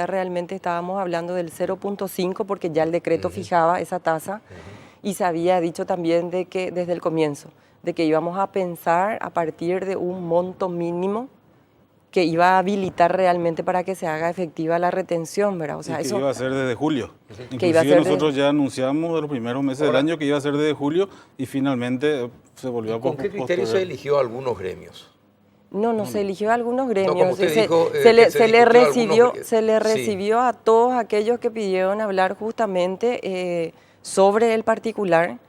realmente estábamos hablando del 0.5 porque ya el decreto fijaba esa tasa y se había dicho también de que desde el comienzo de que íbamos a pensar a partir de un monto mínimo que iba a habilitar realmente para que se haga efectiva la retención, ¿verdad? O sea, y que eso iba a ser desde julio. Que iba a Inclusive ser nosotros ya anunciamos de los primeros meses del año que iba a ser desde julio y finalmente se volvió a ¿Con qué criterio se eligió a algunos gremios? No, se eligió a algunos gremios. como usted dijo, se le discutió algunos- recibió a todos aquellos que pidieron hablar justamente sobre el particular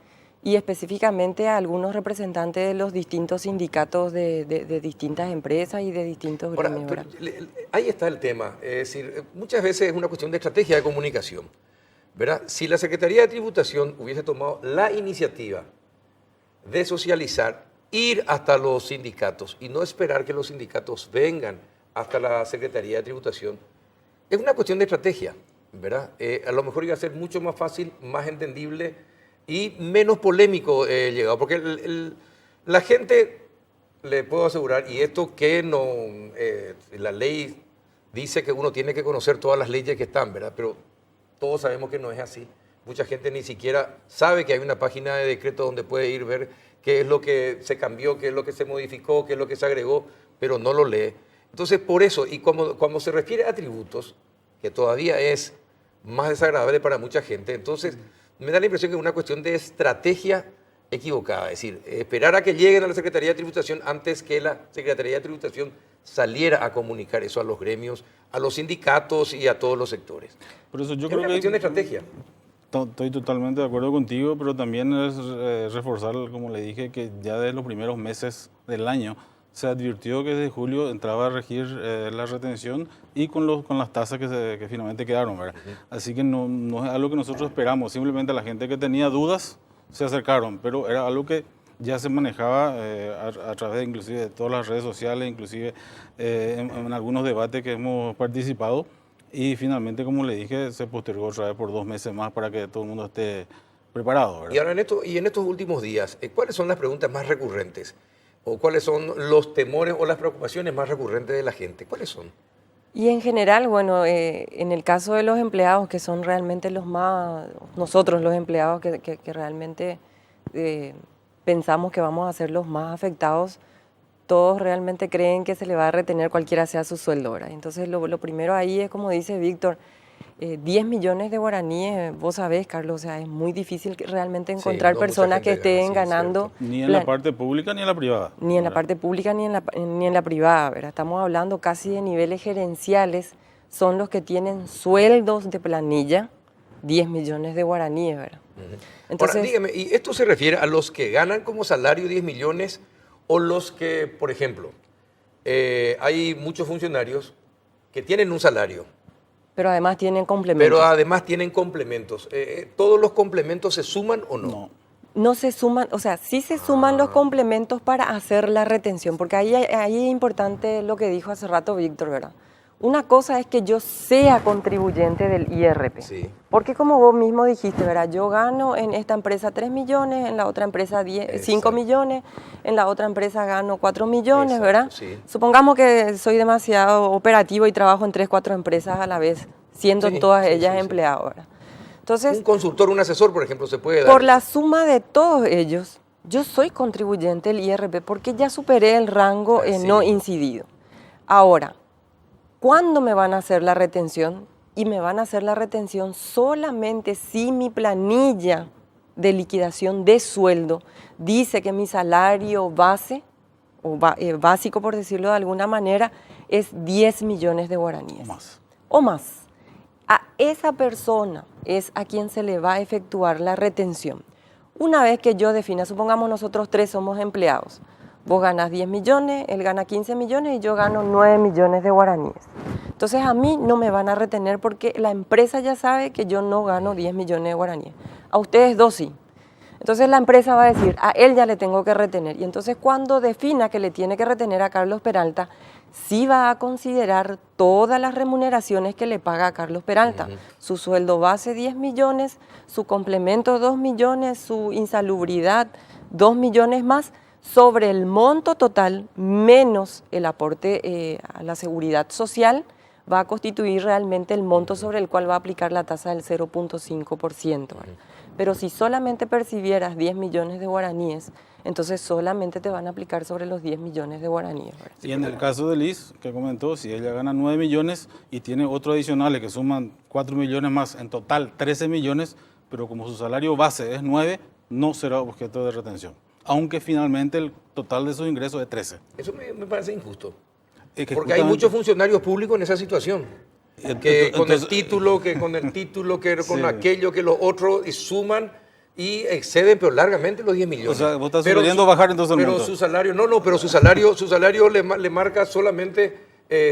y específicamente a algunos representantes de los distintos sindicatos de distintas empresas y de distintos Ahora, gremios. pero ahí está el tema. Es decir, muchas veces es una cuestión de estrategia de comunicación, ¿verdad? Si la Secretaría de Tributación hubiese tomado la iniciativa de socializar, ir hasta los sindicatos y no esperar que los sindicatos vengan hasta la Secretaría de Tributación, es una cuestión de estrategia, ¿verdad? A lo mejor iba a ser mucho más fácil, más entendible y menos polémico llegado, porque la gente, le puedo asegurar, y esto que no, la ley dice que uno tiene que conocer todas las leyes que están, ¿verdad? Pero todos sabemos que no es así. Mucha gente ni siquiera sabe que hay una página de decreto donde puede ir ver qué es lo que se cambió, qué es lo que se modificó, qué es lo que se agregó, pero no lo lee. Entonces, por eso, y cuando se refiere a tributos, que todavía es más desagradable para mucha gente, entonces me da la impresión que es una cuestión de estrategia equivocada, es decir, esperar a que lleguen a la Secretaría de Tributación antes que la Secretaría de Tributación saliera a comunicar eso a los gremios, a los sindicatos y a todos los sectores. Por eso yo Es creo una que cuestión de estrategia. Estoy totalmente de acuerdo contigo, pero también es reforzar, como le dije, que ya desde los primeros meses del año se advirtió que desde julio entraba a regir la retención y con las tasas que finalmente quedaron, ¿verdad? Así que no es algo que nosotros esperamos, simplemente la gente que tenía dudas se acercaron, pero era algo que ya se manejaba a través inclusive de todas las redes sociales, inclusive en algunos debates que hemos participado. Y finalmente, como le dije, se postergó otra vez por 2 meses más para que todo el mundo esté preparado, ¿verdad? Y ahora en estos últimos días, ¿cuáles son las preguntas más recurrentes? ¿O cuáles son los temores o las preocupaciones más recurrentes de la gente? ¿Cuáles son? Y en general, bueno, en el caso de los empleados, que son realmente nosotros los empleados que realmente pensamos que vamos a ser los más afectados, todos realmente creen que se le va a retener cualquiera sea su sueldo, ¿verdad? Entonces lo primero ahí es, como dice Víctor, 10 millones de guaraníes, vos sabés, Carlos, o sea, es muy difícil realmente encontrar personas que estén ganando. Ni en la parte pública ni en la privada. Ni en la parte pública ni en la privada, ¿verdad? Estamos hablando casi de niveles gerenciales, son los que tienen sueldos de planilla, 10 millones de guaraníes, ¿verdad? Entonces, ahora, dígame, ¿y esto se refiere a los que ganan como salario 10 millones o los que, por ejemplo, hay muchos funcionarios que tienen un salario? Pero además tienen complementos. ¿Todos los complementos se suman o no? No se suman, o sea, sí se suman los complementos para hacer la retención, porque ahí es importante lo que dijo hace rato Víctor, ¿verdad? Una cosa es que yo sea contribuyente del IRP, sí. Porque como vos mismo dijiste, ¿verdad? Yo gano en esta empresa 3 millones, en la otra empresa 5 millones, en la otra empresa gano 4 millones, ¿verdad? Sí. Supongamos que soy demasiado operativo y trabajo en 3, 4 empresas a la vez, siendo todas ellas empleados, ¿verdad? Entonces, un consultor, un asesor, por ejemplo, se puede dar. Por la suma de todos ellos, yo soy contribuyente del IRP porque ya superé el rango no incidido. Ahora, ¿cuándo me van a hacer la retención? Y me van a hacer la retención solamente si mi planilla de liquidación de sueldo dice que mi salario base, o básico por decirlo de alguna manera, es 10 millones de guaraníes. O más. A esa persona es a quien se le va a efectuar la retención. Una vez que yo defina, supongamos nosotros 3 somos empleados, vos ganas 10 millones, él gana 15 millones y yo gano 9 millones de guaraníes. Entonces a mí no me van a retener porque la empresa ya sabe que yo no gano 10 millones de guaraníes. A ustedes dos sí. Entonces la empresa va a decir, a él ya le tengo que retener. Y entonces cuando defina que le tiene que retener a Carlos Peralta, sí va a considerar todas las remuneraciones que le paga a Carlos Peralta. Su sueldo base 10 millones, su complemento 2 millones, su insalubridad 2 millones más, sobre el monto total menos el aporte a la seguridad social, va a constituir realmente el monto sobre el cual va a aplicar la tasa del 0.5%. Pero si solamente percibieras 10 millones de guaraníes, entonces solamente te van a aplicar sobre los 10 millones de guaraníes, ¿verdad? Y en el caso de Liz, que comentó, si ella gana 9 millones y tiene otros adicionales que suman 4 millones más, en total 13 millones, pero como su salario base es 9, no será objeto de retención, aunque finalmente el total de sus ingresos es 13. Eso me parece injusto. Es que Porque hay muchos funcionarios públicos en esa situación. Que con el título, que con Sí. aquello, que los otros y suman y exceden pero largamente los 10 millones. O sea, vos estás Pero sugiriendo bajar entonces el pero monto. su salario, pero su salario le marca solamente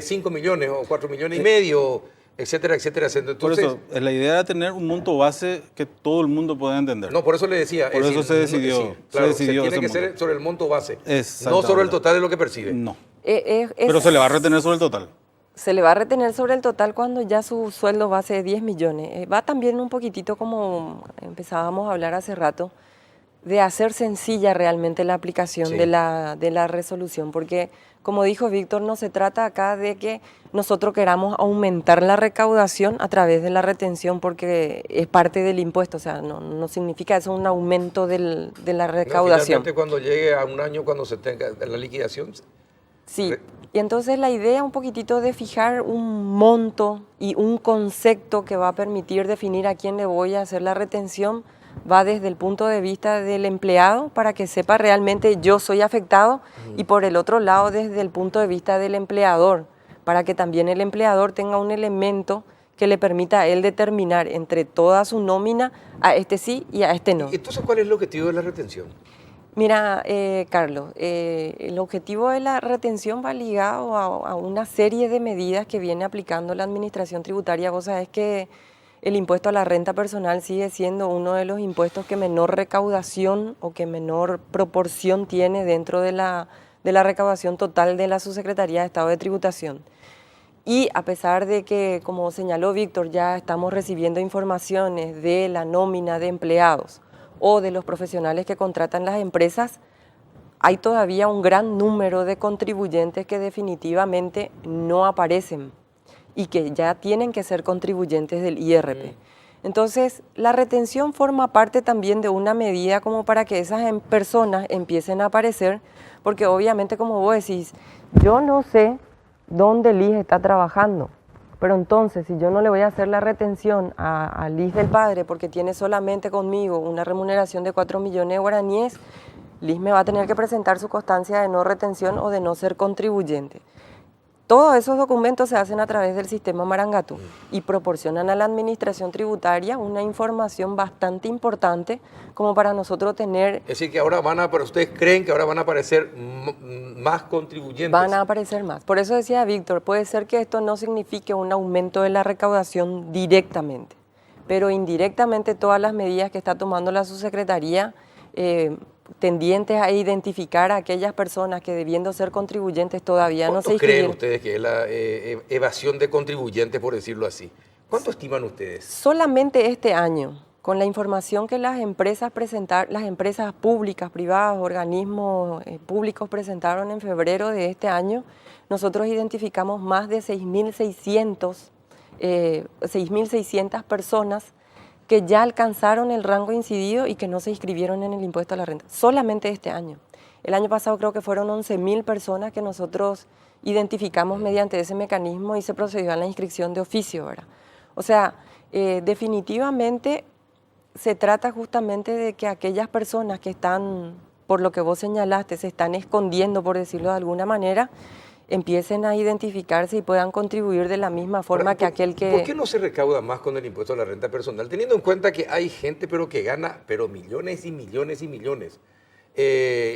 5 millones o 4 millones y medio, etcétera, etcétera, etcétera. Por Entonces, eso, la idea era tener un monto base que todo el mundo pueda entender. no, por eso le decía. Por eso se decidió, claro, se decidió tiene ese que ser monto. sobre el monto base, no Exactamente. sobre el total de lo que percibe. No. Es- Pero se le va a retener sobre el total. Se le va a retener sobre el total cuando ya su sueldo base es 10 millones. Va también un poquitito como empezábamos a hablar hace rato, de hacer sencilla realmente la aplicación Sí. de la resolución, porque como dijo Víctor, no se trata acá de que nosotros queramos aumentar la recaudación a través de la retención porque es parte del impuesto, o sea, no significa eso un aumento de la No, recaudación. finalmente, cuando llegue a un año, cuando se tenga la liquidación, Sí, y entonces la idea un poquitito de fijar un monto y un concepto que va a permitir definir a quién le voy a hacer la retención va desde el punto de vista del empleado para que sepa realmente yo soy afectado y por el otro lado desde el punto de vista del empleador para que también el empleador tenga un elemento que le permita a él determinar entre toda su nómina a este sí y a este no. entonces, ¿cuál es el objetivo de la retención? Mira, Carlos, el objetivo de la retención va ligado a una serie de medidas que viene aplicando la Administración Tributaria. Vos sabés que el impuesto a la renta personal sigue siendo uno de los impuestos que menor recaudación o que menor proporción tiene dentro de la recaudación total de la Subsecretaría de Estado de Tributación. Y a pesar de que, como señaló Víctor, ya estamos recibiendo informaciones de la nómina de empleados o de los profesionales que contratan las empresas, hay todavía un gran número de contribuyentes que definitivamente no aparecen y que ya tienen que ser contribuyentes del IRP. Entonces, la retención forma parte también de una medida como para que esas personas empiecen a aparecer, porque obviamente, como vos decís, yo no sé dónde Liz está trabajando, pero entonces, si yo no le voy a hacer la retención a Liz del padre porque tiene solamente conmigo una remuneración de 4 millones de guaraníes, Liz me va a tener que presentar su constancia de no retención o de no ser contribuyente. Todos esos documentos se hacen a través del sistema Marangatu y proporcionan a la Administración Tributaria una información bastante importante como para nosotros tener... Es decir, que ahora pero ustedes creen que ahora van a aparecer más contribuyentes. Van a aparecer más. Por eso decía Víctor, puede ser que esto no signifique un aumento de la recaudación directamente, pero indirectamente todas las medidas que está tomando la Subsecretaría tendientes a identificar a aquellas personas que debiendo ser contribuyentes todavía no se ¿Cuánto creen inscribieron. ustedes que es la evasión de contribuyentes, por decirlo así? ¿Cuánto estiman ustedes? Solamente este año, con la información que las empresas públicas, privadas, organismos públicos presentaron en febrero de este año, nosotros identificamos más de 6.600 personas que ya alcanzaron el rango incidido y que no se inscribieron en el impuesto a la renta. Solamente este año. El año pasado creo que fueron 11.000 personas que nosotros identificamos mediante ese mecanismo y se procedió a la inscripción de oficio, ¿verdad? O sea, definitivamente se trata justamente de que aquellas personas que están, por lo que vos señalaste, se están escondiendo, por decirlo de alguna manera, empiecen a identificarse y puedan contribuir de la misma forma Ahora, que aquel que... ¿Por qué no se recauda más con el impuesto a la renta personal? Teniendo en cuenta que hay gente pero que gana pero millones y millones y millones.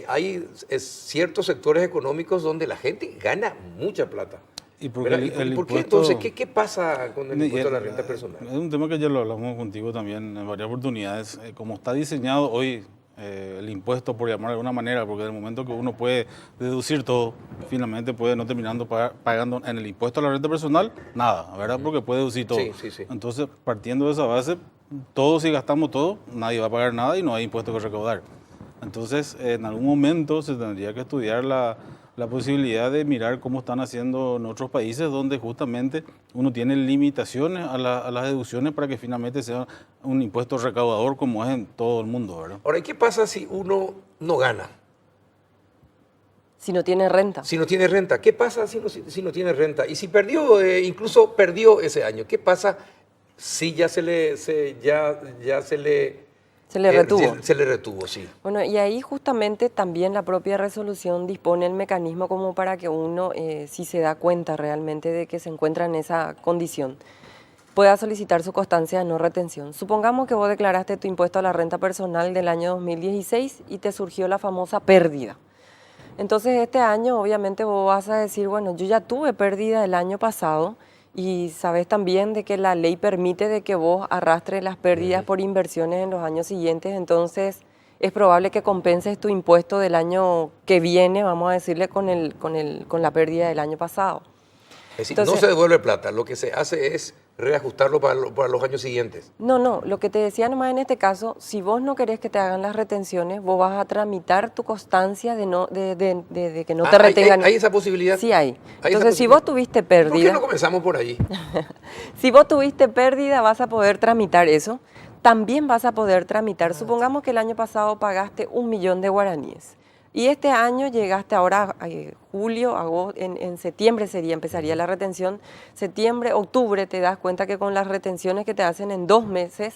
Hay ciertos sectores económicos donde la gente gana mucha plata. ¿Y por qué ¿Verdad? el ¿Por qué impuesto- entonces? ¿Qué pasa con el impuesto a la renta personal? Es un tema que ya lo hablamos contigo también en varias oportunidades. Como está diseñado hoy el impuesto, por llamar de alguna manera, porque en el momento que uno puede deducir todo, finalmente puede no terminando pagando en el impuesto a la renta personal, nada, ¿verdad? Porque puede deducir todo. Sí, sí, sí. Entonces, partiendo de esa base, todos si gastamos todo, nadie va a pagar nada y no hay impuesto que recaudar. Entonces, en algún momento se tendría que estudiar la posibilidad de mirar cómo están haciendo en otros países donde justamente uno tiene limitaciones a las deducciones para que finalmente sea un impuesto recaudador como es en todo el mundo, ¿verdad? Ahora, ¿y qué pasa si uno no gana? Si no tiene renta. Si no tiene renta, ¿qué pasa si no tiene renta? Y si perdió, incluso perdió ese año, ¿qué pasa si ya se le retuvo. Se le retuvo, sí. Bueno, y ahí justamente también la propia resolución dispone el mecanismo como para que uno, si se da cuenta realmente de que se encuentra en esa condición, pueda solicitar su constancia de no retención. Supongamos que vos declaraste tu impuesto a la renta personal del año 2016 y te surgió la famosa pérdida. Entonces este año obviamente vos vas a decir, bueno, yo ya tuve pérdida el año pasado y sabes también de que la ley permite de que vos arrastres las pérdidas por inversiones en los años siguientes, entonces es probable que compenses tu impuesto del año que viene, vamos a decirle, con la pérdida del año pasado. Es decir, Entonces- no se devuelve plata, lo que se hace es reajustarlo para los años siguientes. No, lo que te decía nomás en este caso, si vos no querés que te hagan las retenciones, vos vas a tramitar tu constancia de que no te ¿Hay retengan. esa posibilidad? Sí hay. esa Entonces, si posibilidad. vos tuviste ¿Por qué pérdida, no comenzamos por ahí? si vos tuviste pérdida, vas a poder tramitar eso. También vas a poder tramitar, supongamos que el año pasado pagaste 1 millón de guaraníes. Y este año llegaste ahora a julio, agosto, en septiembre empezaría la retención. Septiembre, octubre te das cuenta que con las retenciones que te hacen en 2 meses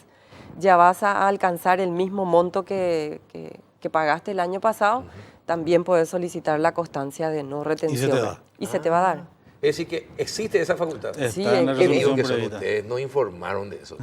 ya vas a alcanzar el mismo monto que pagaste el año pasado. También puedes solicitar la constancia de no retención. te da. Y se te va a dar. Es decir, que existe esa facultad. Sí, Está en la Qué resolución bien que son prevista. ustedes, no informaron de eso.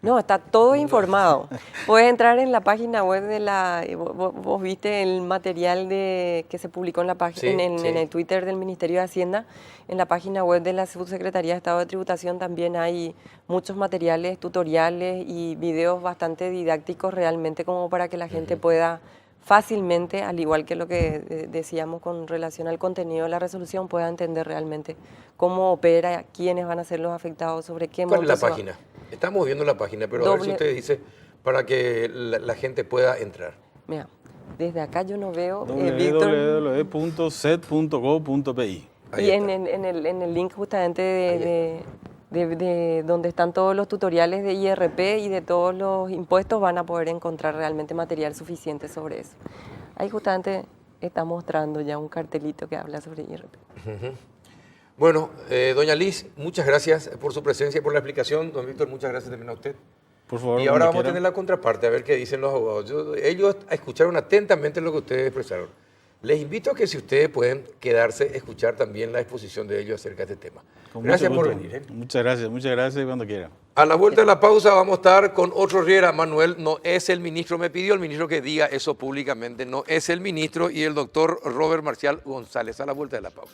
No, está todo informado. Puedes entrar en la página web de vos viste el material que se publicó en la página, Sí, sí. en el Twitter del Ministerio de Hacienda. En la página web de la Subsecretaría de Estado de Tributación también hay muchos materiales, tutoriales y videos bastante didácticos realmente como para que la gente pueda fácilmente, al igual que lo que decíamos con relación al contenido de la resolución, pueda entender realmente cómo opera, quiénes van a ser los afectados, sobre qué ¿Cuál es la montos se va- página? Estamos viendo la página, pero a ver si Doble- usted dice para que la gente pueda entrar. Mira, desde acá yo no veo, Víctor, www.set.gov.pi. Ahí y está. en el link justamente de donde están todos los tutoriales de IRP y de todos los impuestos van a poder encontrar realmente material suficiente sobre eso. Ahí justamente está mostrando ya un cartelito que habla sobre IRP. Bueno, doña Liz, muchas gracias por su presencia y por la explicación. Don Víctor, muchas gracias también a usted. Por favor, Y ahora cuando vamos a quiera. tener la contraparte, a ver qué dicen los abogados. Ellos escucharon atentamente lo que ustedes expresaron. Les invito a que si ustedes pueden quedarse, escuchar también la exposición de ellos acerca de este tema. Con Gracias mucho por gusto. venir. Muchas gracias cuando quiera. A la vuelta de la pausa vamos a estar con otro Riera. Manuel no es el ministro, me pidió el ministro que diga eso públicamente, no es el ministro, y el doctor Robert Marcial González. A la vuelta de la pausa.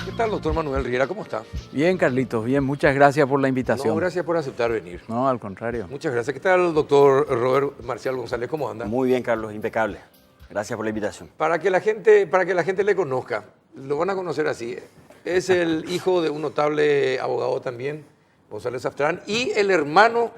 ¿Qué tal, doctor Manuel Riera? ¿Cómo está? Bien, Carlitos, bien, muchas gracias por la invitación. No, gracias por aceptar venir. No, al contrario. Muchas gracias. ¿Qué tal, doctor Robert Marcial González? ¿Cómo anda? Muy bien, Carlos, impecable. Gracias por la invitación. Para que la gente le conozca, lo van a conocer así. Es el hijo de un notable abogado también, González Aftrán, y el hermano,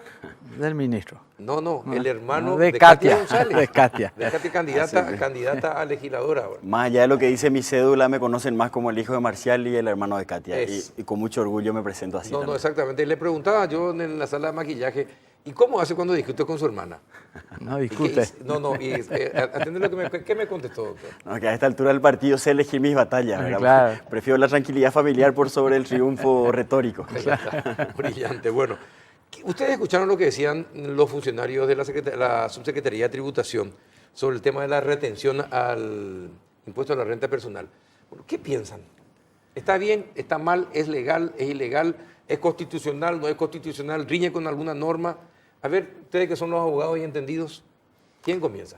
Del ministro. el hermano de Katia Katia, González. de Katia. De Katia, candidata a legisladora ahora. Más allá de lo que dice mi cédula, me conocen más como el hijo de Marcial y el hermano de Katia. Es. Y con mucho orgullo me presento así No, también. exactamente. Le preguntaba yo en la sala de maquillaje ¿Y cómo hace cuando discute con su hermana? No ¿Y qué discute. dice? Atiende lo que ¿qué me contestó, doctor? No, que a esta altura del partido sé elegir mis batallas, ¿verdad? Claro. Prefiero la tranquilidad familiar por sobre el triunfo retórico. Brillante. Bueno, ustedes escucharon lo que decían los funcionarios de la Subsecretaría de Tributación sobre el tema de la retención al impuesto a la renta personal. Bueno, ¿qué piensan? ¿Está bien? ¿Está mal? ¿Es legal? ¿Es ilegal? ¿Es constitucional? ¿No es constitucional? ¿Riñe con alguna norma? A ver, ustedes que son los abogados y entendidos, ¿quién comienza?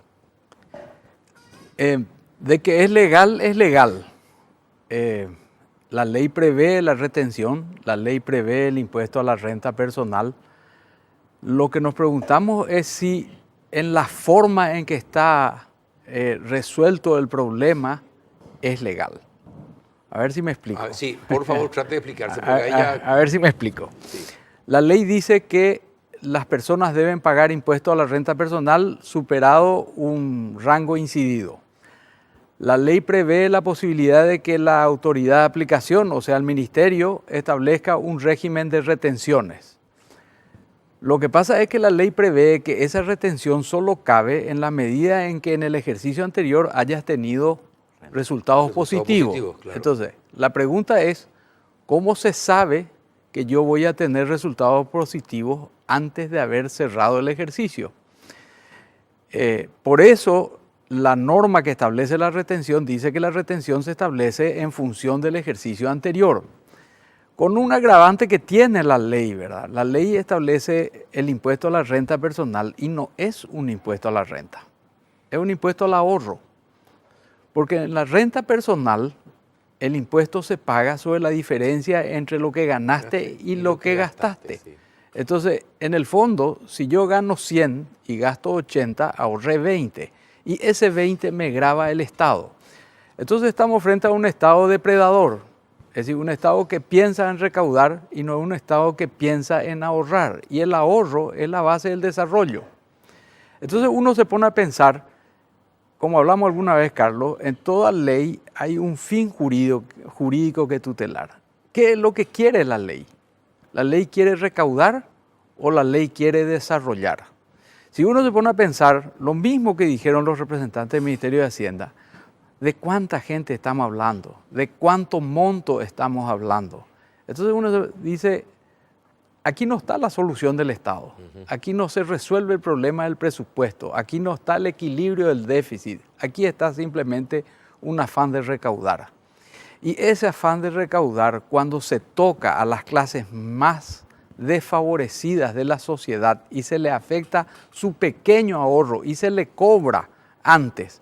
De que es legal, es legal. La ley prevé la retención, la ley prevé el impuesto a la renta personal. Lo que nos preguntamos es si en la forma en que está resuelto el problema es legal. A ver si me explico. Sí, por favor, trate de explicarse. Porque ahí ya... A ver si me explico. Sí. La ley dice que las personas deben pagar impuesto a la renta personal superado un rango incidido. La ley prevé la posibilidad de que la autoridad de aplicación, o sea, el ministerio, establezca un régimen de retenciones. Lo que pasa es que la ley prevé que esa retención solo cabe en la medida en que en el ejercicio anterior hayas tenido resultados positivos. Claro. Entonces, la pregunta es, ¿cómo se sabe que yo voy a tener resultados positivos antes de haber cerrado el ejercicio? Por eso, la norma que establece la retención dice que la retención se establece en función del ejercicio anterior, con un agravante que tiene la ley, ¿verdad? La ley establece el impuesto a la renta personal y no es un impuesto a la renta, es un impuesto al ahorro. Porque en la renta personal, el impuesto se paga sobre la diferencia entre lo que ganaste y lo que gastaste. Sí. Entonces, en el fondo, si yo gano 100 y gasto 80, ahorré 20. Y ese 20 me grava el Estado. Entonces estamos frente a un Estado depredador. Es decir, un Estado que piensa en recaudar y no un Estado que piensa en ahorrar. Y el ahorro es la base del desarrollo. Entonces uno se pone a pensar, como hablamos alguna vez, Carlos, en toda ley hay un fin jurídico que tutelar. ¿Qué es lo que quiere la ley? ¿La ley quiere recaudar o la ley quiere desarrollar? Si uno se pone a pensar, lo mismo que dijeron los representantes del Ministerio de Hacienda, ¿de cuánta gente estamos hablando? ¿De cuánto monto estamos hablando? Entonces uno dice, aquí no está la solución del Estado, aquí no se resuelve el problema del presupuesto, aquí no está el equilibrio del déficit, aquí está simplemente un afán de recaudar. Y ese afán de recaudar, cuando se toca a las clases más desfavorecidas de la sociedad y se le afecta su pequeño ahorro y se le cobra antes,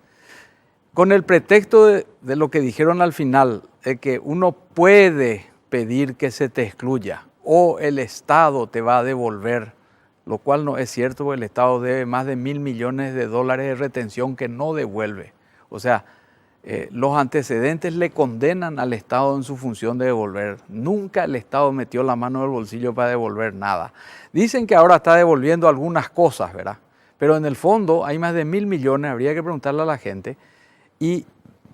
con el pretexto de lo que dijeron al final, de que uno puede pedir que se te excluya o el Estado te va a devolver, lo cual no es cierto porque el Estado debe más de $1.000 millones de retención que no devuelve. O sea, los antecedentes le condenan al Estado en su función de devolver. Nunca el Estado metió la mano en el bolsillo para devolver nada. Dicen que ahora está devolviendo algunas cosas, ¿verdad? Pero en el fondo hay más de 1.000 millones, habría que preguntarle a la gente. Y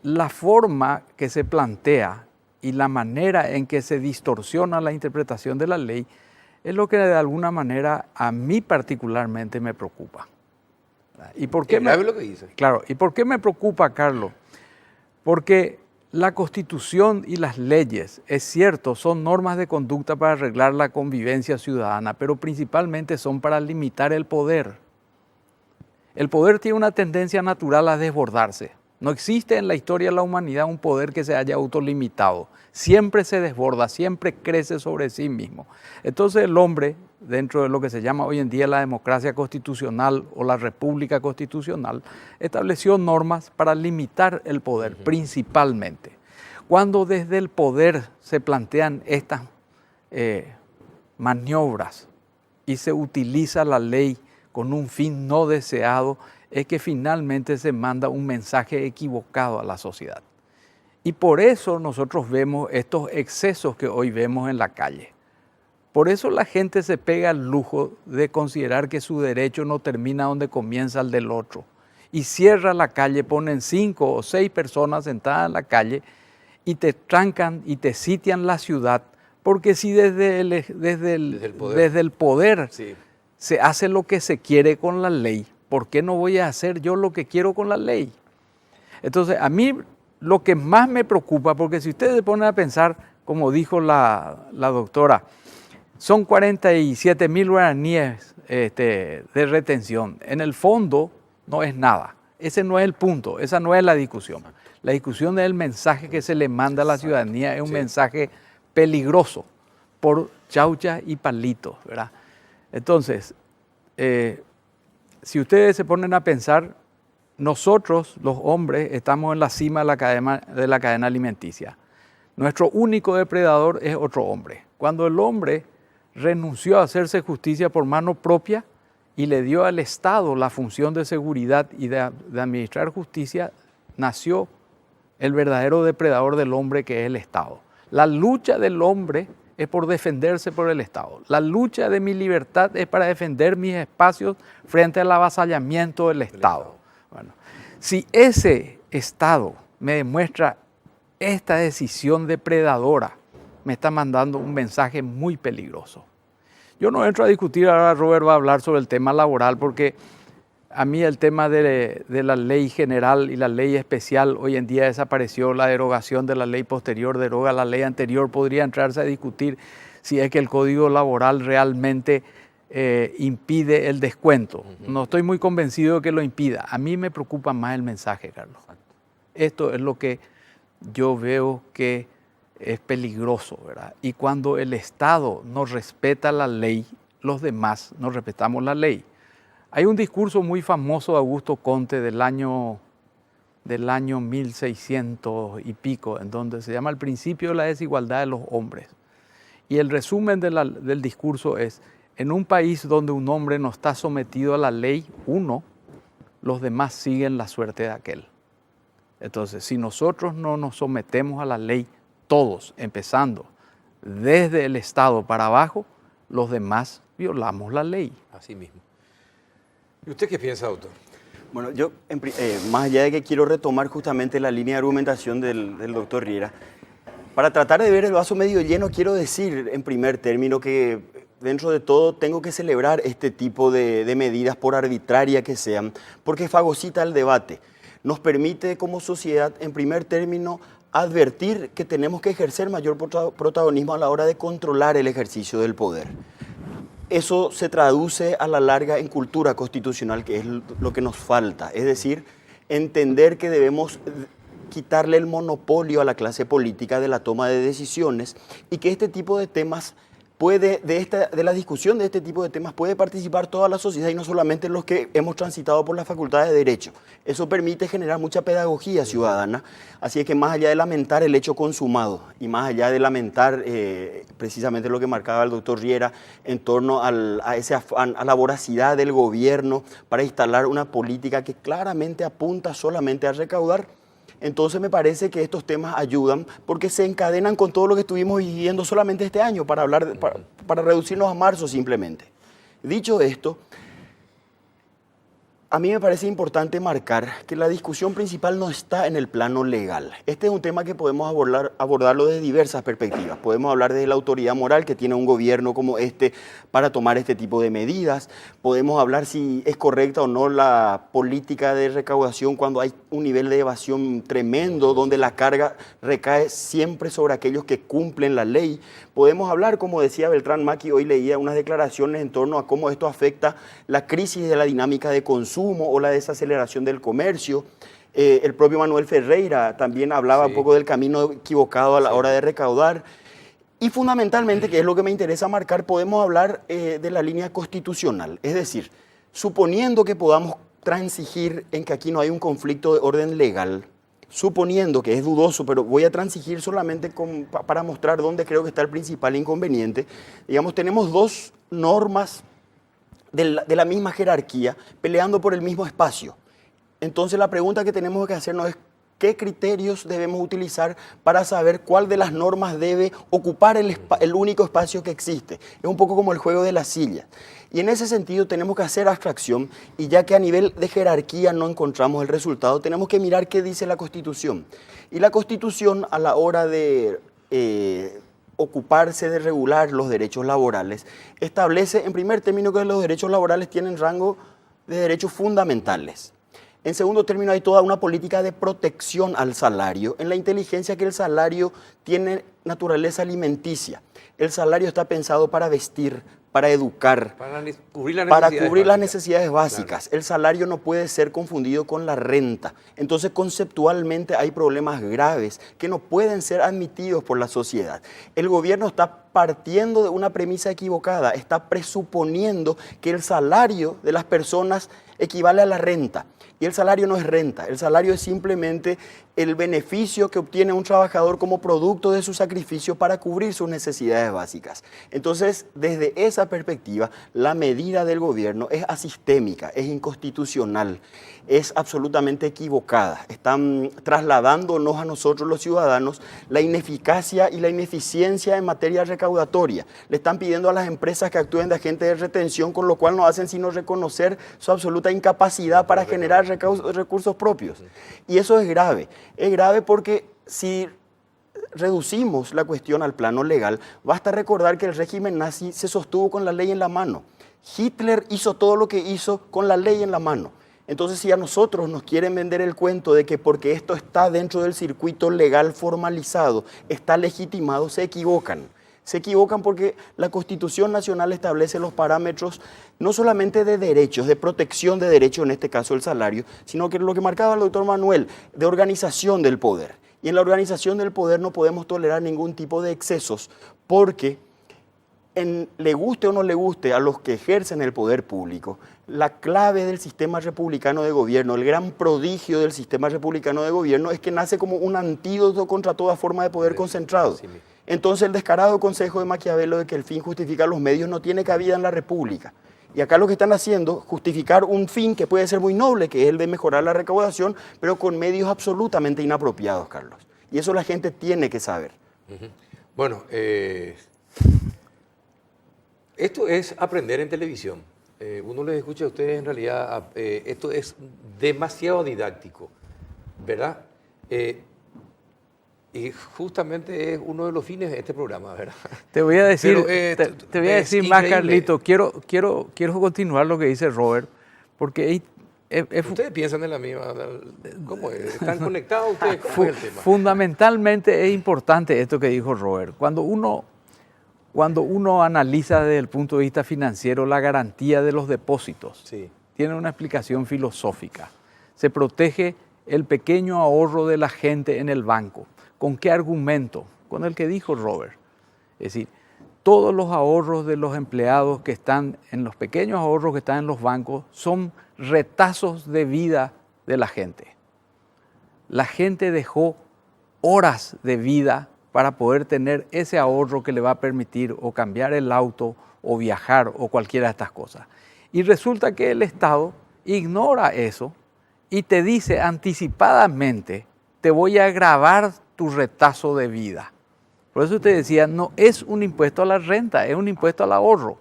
la forma que se plantea y la manera en que se distorsiona la interpretación de la ley es lo que de alguna manera a mí particularmente me preocupa. ¿Y por qué grave lo que dice. Claro, ¿y por qué me preocupa, Carlos? Porque la Constitución y las leyes, es cierto, son normas de conducta para arreglar la convivencia ciudadana, pero principalmente son para limitar el poder. El poder tiene una tendencia natural a desbordarse. No existe en la historia de la humanidad un poder que se haya autolimitado. Siempre se desborda, siempre crece sobre sí mismo. Entonces el hombre, dentro de lo que se llama hoy en día la democracia constitucional o la república constitucional, estableció normas para limitar el poder, principalmente. Cuando desde el poder se plantean estas maniobras y se utiliza la ley con un fin no deseado, es que finalmente se manda un mensaje equivocado a la sociedad. Y por eso nosotros vemos estos excesos que hoy vemos en la calle. Por eso la gente se pega al lujo de considerar que su derecho no termina donde comienza el del otro. Y cierra la calle, ponen 5 o 6 personas sentadas en la calle y te trancan y te sitian la ciudad. Porque si desde el poder Sí. se hace lo que se quiere con la ley. ¿Por qué no voy a hacer yo lo que quiero con la ley? Entonces, a mí lo que más me preocupa, porque si ustedes se ponen a pensar, como dijo la doctora, son 47.000 guaraníes de retención. En el fondo no es nada. Ese no es el punto, esa no es la discusión. La discusión es el mensaje que se le manda a la ciudadanía, es un mensaje peligroso por chaucha y palitos, ¿verdad? Entonces, si ustedes se ponen a pensar, nosotros, los hombres, estamos en la cima de la cadena alimenticia. Nuestro único depredador es otro hombre. Cuando el hombre renunció a hacerse justicia por mano propia y le dio al Estado la función de seguridad y de administrar justicia, nació el verdadero depredador del hombre, que es el Estado. La lucha del hombre es por defenderse por el Estado. La lucha de mi libertad es para defender mis espacios frente al avasallamiento del Estado. Bueno, si ese Estado me demuestra esta decisión depredadora, me está mandando un mensaje muy peligroso. Yo no entro a discutir, ahora Robert va a hablar sobre el tema laboral, porque a mí el tema de la ley general y la ley especial hoy en día desapareció. La derogación de la ley posterior deroga la ley anterior. Podría entrarse a discutir si es que el Código Laboral realmente impide el descuento. No estoy muy convencido de que lo impida. A mí me preocupa más el mensaje, Carlos. Esto es lo que yo veo que es peligroso, ¿verdad? Y cuando el Estado no respeta la ley, los demás no respetamos la ley. Hay un discurso muy famoso de Augusto Comte del año 1600 y pico, en donde se llama El principio de la desigualdad de los hombres. Y el resumen del discurso es: en un país donde un hombre no está sometido a la ley, los demás siguen la suerte de aquel. Entonces, si nosotros no nos sometemos a la ley, todos, empezando desde el Estado para abajo, los demás violamos la ley. Así mismo. ¿Y usted qué piensa, doctor? Bueno, yo, más allá de que quiero retomar justamente la línea de argumentación del doctor Riera, para tratar de ver el vaso medio lleno, quiero decir en primer término que dentro de todo tengo que celebrar este tipo de medidas, por arbitraria que sean, porque fagocita el debate. Nos permite como sociedad, en primer término, advertir que tenemos que ejercer mayor protagonismo a la hora de controlar el ejercicio del poder. Eso se traduce a la larga en cultura constitucional, que es lo que nos falta. Es decir, entender que debemos quitarle el monopolio a la clase política de la toma de decisiones y que este tipo de temas de la discusión de este tipo de temas puede participar toda la sociedad y no solamente los que hemos transitado por la Facultad de Derecho. Eso permite generar mucha pedagogía ciudadana, así es que más allá de lamentar el hecho consumado y más allá de lamentar precisamente lo que marcaba el doctor Riera en torno a ese afán, a la voracidad del gobierno para instalar una política que claramente apunta solamente a recaudar, entonces me parece que estos temas ayudan porque se encadenan con todo lo que estuvimos viviendo solamente este año, para reducirnos a marzo simplemente. Dicho esto, a mí me parece importante marcar que la discusión principal no está en el plano legal. Este es un tema que podemos abordarlo desde diversas perspectivas. Podemos hablar de la autoridad moral que tiene un gobierno como este para tomar este tipo de medidas. Podemos hablar si es correcta o no la política de recaudación cuando hay un nivel de evasión tremendo, donde la carga recae siempre sobre aquellos que cumplen la ley. Podemos hablar, como decía Beltrán Maki, hoy leía unas declaraciones en torno a cómo esto afecta la crisis de la dinámica de consumo o la desaceleración del comercio. El propio Manuel Ferreira también hablaba un poco del camino equivocado a la hora de recaudar. Y fundamentalmente, que es lo que me interesa marcar, podemos hablar de la línea constitucional. Es decir, suponiendo que podamos transigir en que aquí no hay un conflicto de orden legal, suponiendo que es dudoso, pero voy a transigir solamente para mostrar dónde creo que está el principal inconveniente. Digamos, tenemos dos normas de la misma jerarquía peleando por el mismo espacio. Entonces la pregunta que tenemos que hacernos es qué criterios debemos utilizar para saber cuál de las normas debe ocupar el único espacio que existe. Es un poco como el juego de la silla. Y en ese sentido tenemos que hacer abstracción, y ya que a nivel de jerarquía no encontramos el resultado, tenemos que mirar qué dice la Constitución. Y la Constitución, a la hora de ocuparse de regular los derechos laborales, establece en primer término que los derechos laborales tienen rango de derechos fundamentales. En segundo término, hay toda una política de protección al salario, en la inteligencia que el salario tiene naturaleza alimenticia. El salario está pensado para vestir, para educar, Para cubrir las para necesidades cubrir las básicas. necesidades básicas. Claro. El salario no puede ser confundido con la renta. Entonces, conceptualmente hay problemas graves que no pueden ser admitidos por la sociedad. El gobierno está partiendo de una premisa equivocada, está presuponiendo que el salario de las personas equivale a la renta. Y el salario no es renta, el salario es simplemente el beneficio que obtiene un trabajador como producto de su sacrificio para cubrir sus necesidades básicas. Entonces, desde esa perspectiva, la medida del gobierno es asistémica, es inconstitucional, es absolutamente equivocada. Están trasladándonos a nosotros los ciudadanos la ineficacia y la ineficiencia en materia recaudatoria. Le están pidiendo a las empresas que actúen de agentes de retención, con lo cual no hacen sino reconocer su absoluta incapacidad para generar recursos propios. Y eso es grave. Es grave porque si reducimos la cuestión al plano legal, basta recordar que el régimen nazi se sostuvo con la ley en la mano. Hitler hizo todo lo que hizo con la ley en la mano. Entonces, si a nosotros nos quieren vender el cuento de que porque esto está dentro del circuito legal formalizado, está legitimado, se equivocan. Se equivocan porque la Constitución Nacional establece los parámetros no solamente de derechos, de protección de derechos, en este caso el salario, sino que lo que marcaba el doctor Manuel, de organización del poder. Y en la organización del poder no podemos tolerar ningún tipo de excesos porque, le guste o no le guste a los que ejercen el poder público, la clave del sistema republicano de gobierno, el gran prodigio del sistema republicano de gobierno es que nace como un antídoto contra toda forma de poder concentrado. Entonces el descarado consejo de Maquiavelo de que el fin justifica los medios no tiene cabida en la República. Y acá lo que están haciendo, justificar un fin que puede ser muy noble, que es el de mejorar la recaudación, pero con medios absolutamente inapropiados, Carlos. Y eso la gente tiene que saber. Bueno, esto es aprender en televisión. Uno les escucha a ustedes en realidad, esto es demasiado didáctico, ¿verdad? Y justamente es uno de los fines de este programa, ¿verdad? Te voy a decir, Pero, te voy a es decir más, increíble. Carlito. Quiero continuar lo que dice Robert, porque Ustedes piensan en la misma. ¿Cómo es? ¿Están conectados ustedes? ¿Cómo es el tema? fundamentalmente es importante esto que dijo Robert. Cuando uno analiza desde el punto de vista financiero la garantía de los depósitos, Sí. tiene una explicación filosófica. Se protege el pequeño ahorro de la gente en el banco. ¿Con qué argumento? Con el que dijo Robert. Es decir, todos los ahorros de los empleados que están en los pequeños ahorros que están en los bancos son retazos de vida de la gente. La gente dejó horas de vida para poder tener ese ahorro que le va a permitir o cambiar el auto o viajar o cualquiera de estas cosas. Y resulta que el Estado ignora eso y te dice anticipadamente, te voy a gravar tu retazo de vida. Por eso te decía, no es un impuesto a la renta, es un impuesto al ahorro.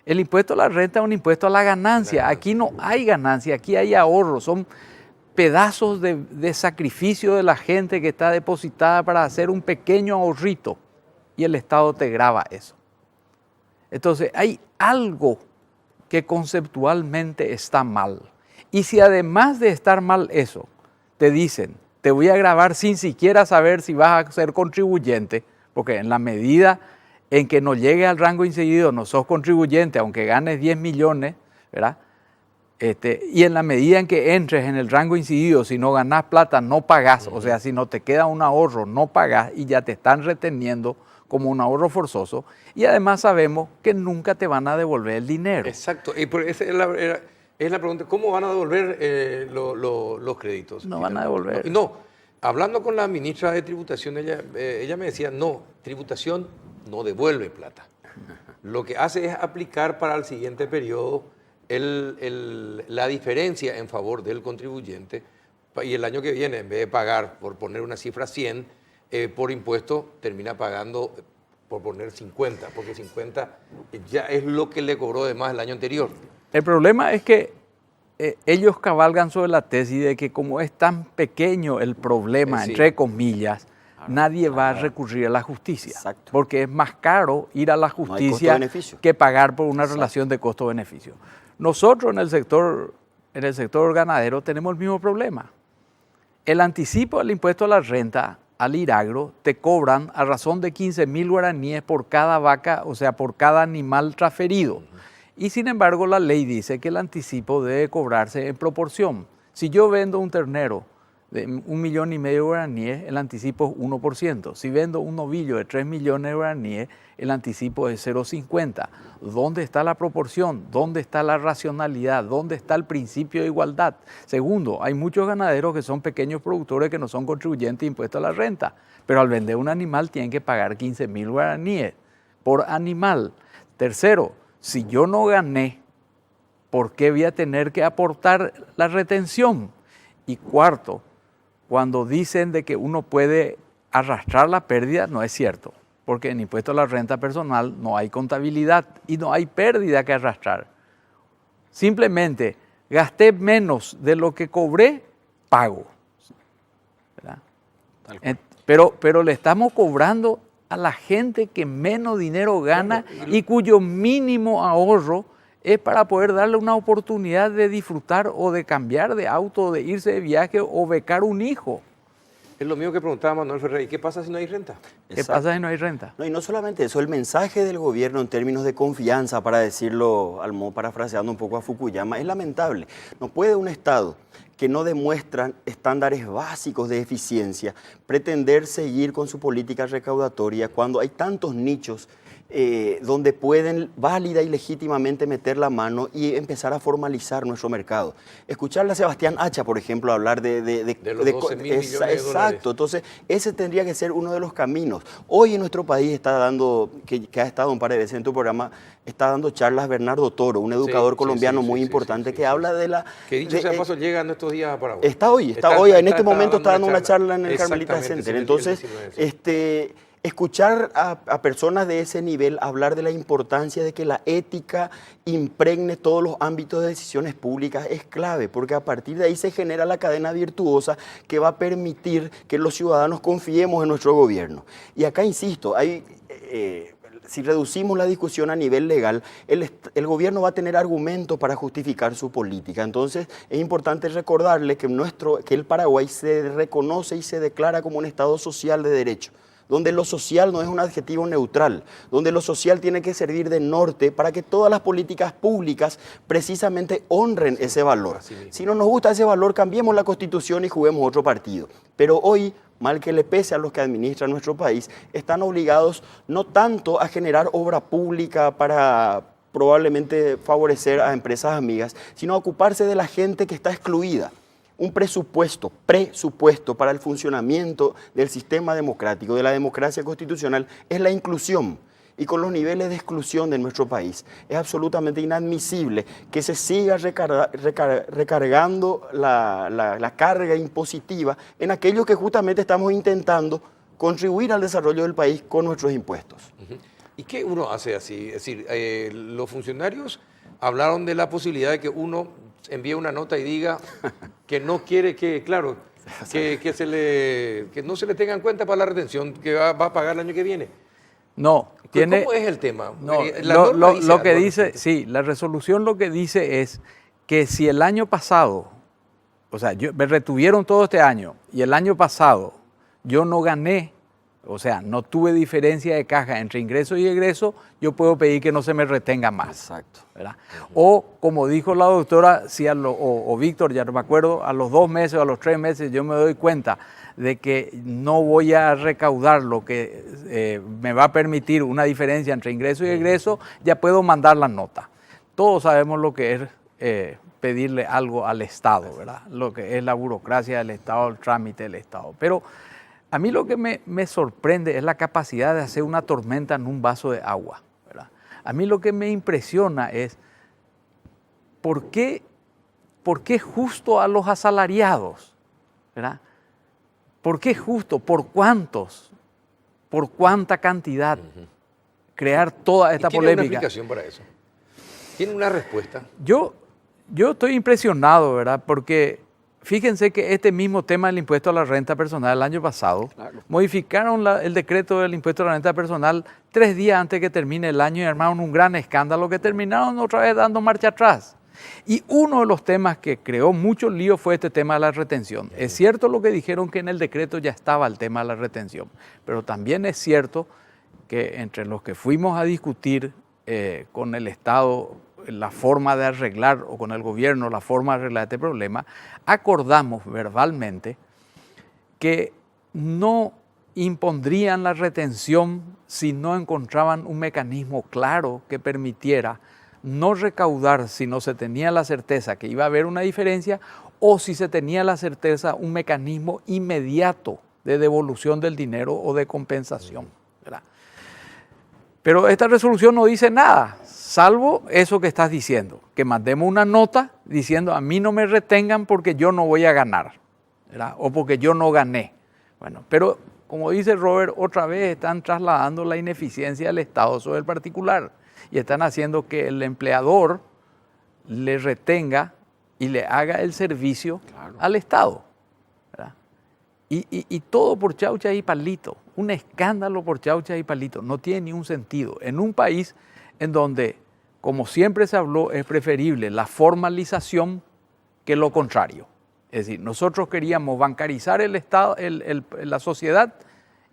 El impuesto a la renta es un impuesto a la ganancia. Aquí no hay ganancia, aquí hay ahorro. Son pedazos de sacrificio de la gente que está depositada para hacer un pequeño ahorrito y el Estado te grava eso. Entonces hay algo que conceptualmente está mal. Y si además de estar mal eso, te dicen, te voy a gravar sin siquiera saber si vas a ser contribuyente, porque en la medida en que no llegues al rango incidido, no sos contribuyente, aunque ganes 10 millones, ¿verdad? Y en la medida en que entres en el rango incidido, si no ganás plata, no pagás, o sea, si no te queda un ahorro, no pagás y ya te están reteniendo como un ahorro forzoso. Y además sabemos que nunca te van a devolver el dinero. Exacto. Y esa es la pregunta, ¿cómo van a devolver los créditos? No van a devolver. No, hablando con la ministra de Tributación, ella me decía, no, tributación no devuelve plata. Lo que hace es aplicar para el siguiente periodo la diferencia en favor del contribuyente y el año que viene, en vez de pagar, por poner una cifra 100, por impuesto, termina pagando, por poner 50, porque 50 ya es lo que le cobró de más el año anterior. El problema es que ellos cabalgan sobre la tesis de que como es tan pequeño el problema, Sí. entre comillas, nadie va a recurrir a la justicia. Exacto. Porque es más caro ir a la hay justicia costo-beneficio. que pagar por una relación de costo-beneficio. Nosotros en el sector ganadero tenemos el mismo problema. El anticipo del impuesto a la renta al IRAGRO te cobran a razón de 15.000 guaraníes por cada vaca, o sea, por cada animal transferido. Y sin embargo, la ley dice que el anticipo debe cobrarse en proporción. Si yo vendo un ternero de 1,5 millones de guaraníes, el anticipo es 1%. Si vendo un novillo de 3 millones de guaraníes, el anticipo es 0,50. ¿Dónde está la proporción? ¿Dónde está la racionalidad? ¿Dónde está el principio de igualdad? Segundo, hay muchos ganaderos que son pequeños productores que no son contribuyentes de impuesto a la renta, pero al vender un animal tienen que pagar 15.000 guaraníes por animal. Tercero, si yo no gané, ¿por qué voy a tener que aportar la retención? Y cuarto, cuando dicen de que uno puede arrastrar la pérdida, no es cierto, porque en impuesto a la renta personal no hay contabilidad y no hay pérdida que arrastrar. Simplemente gasté menos de lo que cobré, pago. ¿Verdad? Pero le estamos cobrando a la gente que menos dinero gana y cuyo mínimo ahorro es para poder darle una oportunidad de disfrutar o de cambiar de auto, o de irse de viaje o becar un hijo. Es lo mismo que preguntaba Manuel Ferrer, ¿y qué pasa si no hay renta? ¿Qué pasa si no hay renta? No, y no solamente eso, el mensaje del gobierno en términos de confianza, para decirlo parafraseando un poco a Fukuyama, es lamentable. No puede un Estado que no demuestra estándares básicos de eficiencia pretender seguir con su política recaudatoria cuando hay tantos nichos donde pueden válida y legítimamente meter la mano y empezar a formalizar nuestro mercado. Escucharle a Sebastián Hacha, por ejemplo, hablar de los 12.000 millones de dólares. Exacto, entonces ese tendría que ser uno de los caminos. Hoy en nuestro país está dando, que ha estado un par de veces en tu programa, está dando charlas Bernardo Toro, un educador colombiano muy importante que habla de la... Que dicho sea paso, llega en estos días a Paraguay. Está hoy, en este momento está dando una charla en el Carmelita Center. Entonces, escuchar a personas de ese nivel hablar de la importancia de que la ética impregne todos los ámbitos de decisiones públicas es clave, porque a partir de ahí se genera la cadena virtuosa que va a permitir que los ciudadanos confiemos en nuestro gobierno. Y acá insisto, si reducimos la discusión a nivel legal, el gobierno va a tener argumentos para justificar su política. Entonces, es importante recordarle que el Paraguay se reconoce y se declara como un Estado social de derecho, donde lo social no es un adjetivo neutral, donde lo social tiene que servir de norte para que todas las políticas públicas precisamente honren ese valor. Si no nos gusta ese valor, cambiemos la Constitución y juguemos otro partido. Pero hoy, mal que le pese a los que administran nuestro país, están obligados no tanto a generar obra pública para probablemente favorecer a empresas amigas, sino a ocuparse de la gente que está excluida. Un presupuesto para el funcionamiento del sistema democrático, de la democracia constitucional, es la inclusión. Y con los niveles de exclusión de nuestro país, es absolutamente inadmisible que se siga recargando la carga impositiva en aquellos que justamente estamos intentando contribuir al desarrollo del país con nuestros impuestos. ¿Y qué uno hace así? Es decir, los funcionarios hablaron de la posibilidad de que uno envíe una nota y diga que no quiere que, claro, que no se le tenga en cuenta para la retención que va a pagar el año que viene. No, ¿Cómo es el tema? No, lo que dice, sí, la resolución lo que dice es que si el año pasado, o sea, me retuvieron todo este año y el año pasado yo no gané, o sea, no tuve diferencia de caja entre ingreso y egreso, yo puedo pedir que no se me retenga más. Exacto. ¿Verdad? O, como dijo la doctora, si o Víctor, ya no me acuerdo, a los 2 meses o a los 3 meses yo me doy cuenta de que no voy a recaudar lo que me va a permitir una diferencia entre ingreso y egreso, ya puedo mandar la nota. Todos sabemos lo que es pedirle algo al Estado, ¿verdad? Lo que es la burocracia del Estado, el trámite del Estado. Pero a mí lo que me sorprende es la capacidad de hacer una tormenta en un vaso de agua, ¿verdad? A mí lo que me impresiona es ¿por qué justo a los asalariados? ¿Verdad? ¿Por qué justo? ¿Por cuántos? ¿Por cuánta cantidad? Crear toda esta polémica. ¿Tiene una explicación para eso? ¿Tiene una respuesta? Yo estoy impresionado, ¿verdad? Porque fíjense que este mismo tema del impuesto a la renta personal el año pasado, modificaron el decreto del impuesto a la renta personal 3 días antes que termine el año y armaron un gran escándalo que terminaron otra vez dando marcha atrás. Y uno de los temas que creó mucho lío fue este tema de la retención. Es cierto lo que dijeron que en el decreto ya estaba el tema de la retención, pero también es cierto que entre los que fuimos a discutir con el Estado la forma de arreglar, o con el gobierno la forma de arreglar este problema, acordamos verbalmente que no impondrían la retención si no encontraban un mecanismo claro que permitiera no recaudar si no se tenía la certeza que iba a haber una diferencia, o si se tenía la certeza un mecanismo inmediato de devolución del dinero o de compensación, ¿verdad? Pero esta resolución no dice nada, salvo eso que estás diciendo, que mandemos una nota diciendo a mí no me retengan porque yo no voy a ganar, ¿verdad? O porque yo no gané. Bueno, pero como dice Robert, otra vez están trasladando la ineficiencia del Estado sobre el particular y están haciendo que el empleador le retenga y le haga el servicio al Estado, ¿verdad? Y todo por chaucha y palito, un escándalo por chaucha y palito, no tiene ni un sentido. En un país en donde, como siempre se habló, es preferible la formalización que lo contrario. Es decir, nosotros queríamos bancarizar el Estado, la sociedad,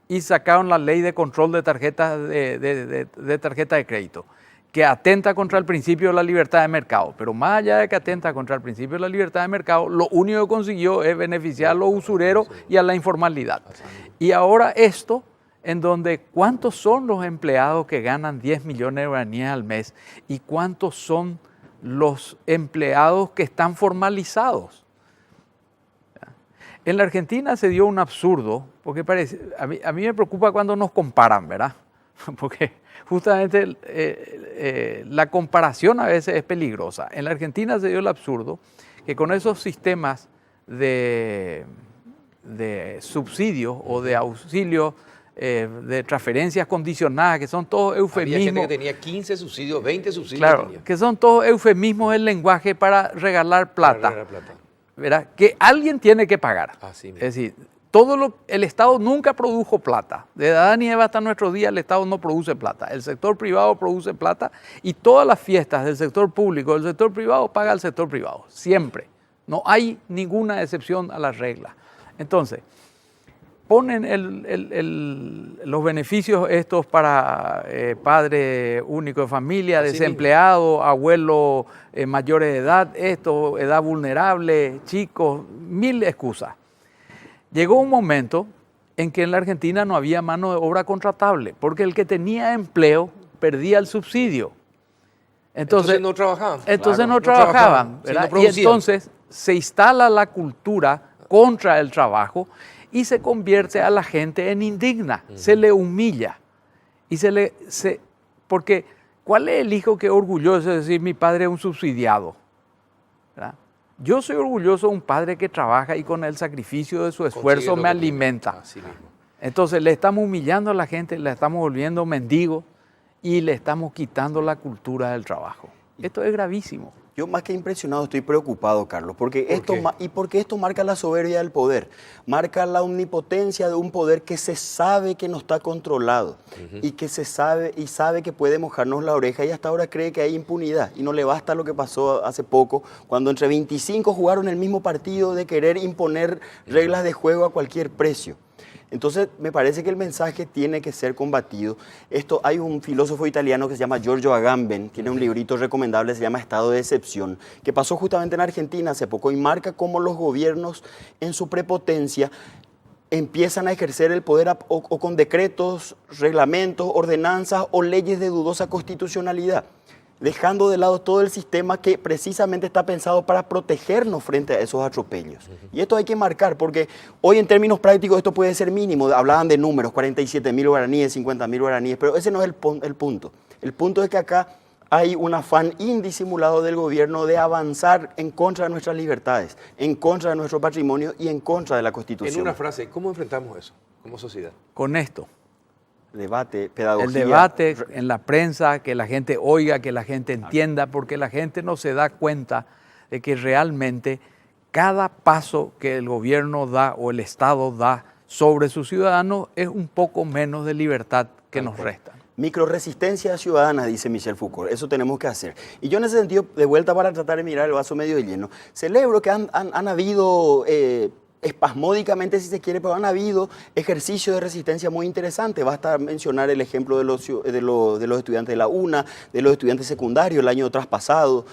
y sacaron la ley de control de tarjetas de tarjeta de crédito, que atenta contra el principio de la libertad de mercado. Pero más allá de que atenta contra el principio de la libertad de mercado, lo único que consiguió es beneficiar a los usureros y a la informalidad. Y ahora esto, en donde cuántos son los empleados que ganan 10 millones de guaraníes al mes y cuántos son los empleados que están formalizados. En la Argentina se dio un absurdo, porque a mí me preocupa cuando nos comparan, ¿verdad? Porque justamente la comparación a veces es peligrosa. En la Argentina se dio el absurdo que con esos sistemas de subsidios o de auxilio, de transferencias condicionadas, que son todos eufemismos. Había gente que tenía 15 subsidios, 20 subsidios. Claro, que son todos eufemismos del lenguaje para regalar plata. Para regalar plata. ¿Verdad? Que alguien tiene que pagar. Así mismo. Es decir, el Estado nunca produjo plata. Desde Adán y Eva hasta nuestros días el Estado no produce plata. El sector privado produce plata y todas las fiestas del sector público, del sector privado, paga el sector privado. Siempre. No hay ninguna excepción a la regla. Entonces, ponen los beneficios estos para padre único de familia, Así desempleado, abuelo mayores de edad, edad vulnerable, chicos, 1000 excusas. Llegó un momento en que en la Argentina no había mano de obra contratable, porque el que tenía empleo perdía el subsidio. Entonces no trabajaban. Entonces Claro, no trabajaban, sí, no ¿verdad? Y producían. entonces se instala la cultura contra el trabajo y se convierte a la gente en indigna, se le humilla. Y porque ¿cuál es el hijo que es orgulloso de decir mi padre es un subsidiado? ¿Verdad? Yo soy orgulloso de un padre que trabaja y con el sacrificio de su esfuerzo me alimenta. Así mismo. Entonces le estamos humillando a la gente, le estamos volviendo mendigos y le estamos quitando la cultura del trabajo. Esto es gravísimo. Yo más que impresionado estoy preocupado, Carlos, porque qué? esto marca la soberbia del poder, marca la omnipotencia de un poder que se sabe que no está controlado y que sabe que puede mojarnos la oreja y hasta ahora cree que hay impunidad y no le basta lo que pasó hace poco cuando entre 25 jugaron el mismo partido de querer imponer reglas de juego a cualquier precio. Entonces, me parece que el mensaje tiene que ser combatido. Hay un filósofo italiano que se llama Giorgio Agamben, tiene un librito recomendable, se llama Estado de Excepción, que pasó justamente en Argentina hace poco y marca cómo los gobiernos en su prepotencia empiezan a ejercer el poder o con decretos, reglamentos, ordenanzas o leyes de dudosa constitucionalidad, dejando de lado todo el sistema que precisamente está pensado para protegernos frente a esos atropellos. Y esto hay que marcar, porque hoy en términos prácticos esto puede ser mínimo. Hablaban de números, 47.000 guaraníes, 50.000 guaraníes, pero ese no es el punto. El punto es que acá hay un afán indisimulado del gobierno de avanzar en contra de nuestras libertades, en contra de nuestro patrimonio y en contra de la Constitución. En una frase, ¿cómo enfrentamos eso como sociedad? Con esto. Debate, pedagogía. El debate en la prensa, que la gente oiga, que la gente entienda, porque la gente no se da cuenta de que realmente cada paso que el gobierno da o el Estado da sobre sus ciudadanos es un poco menos de libertad que nos restan. Microresistencia ciudadana, dice Michel Foucault, eso tenemos que hacer. Y yo en ese sentido, de vuelta para tratar de mirar el vaso medio lleno, celebro que han habido, espasmódicamente si se quiere, pero han habido ejercicios de resistencia muy interesantes. Basta mencionar el ejemplo de los estudiantes de la UNA, de los estudiantes secundarios el año traspasado,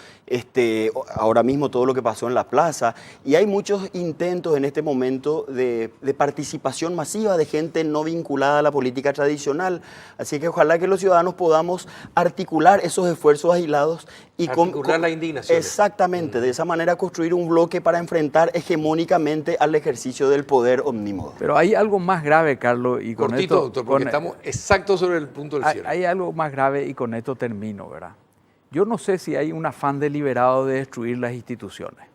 ahora mismo todo lo que pasó en la plaza. Y hay muchos intentos en este momento de participación masiva de gente no vinculada a la política tradicional. Así que ojalá que los ciudadanos podamos articular esos esfuerzos aislados y articular la indignación. Exactamente, de esa manera construir un bloque para enfrentar hegemónicamente al ejercicio del poder omnímodo. Pero hay algo más grave, Carlos, y con Cortito, esto, doctor, porque estamos exactos sobre el punto del cierre. Hay algo más grave y con esto termino, ¿verdad? Yo no sé si hay un afán deliberado de destruir las instituciones.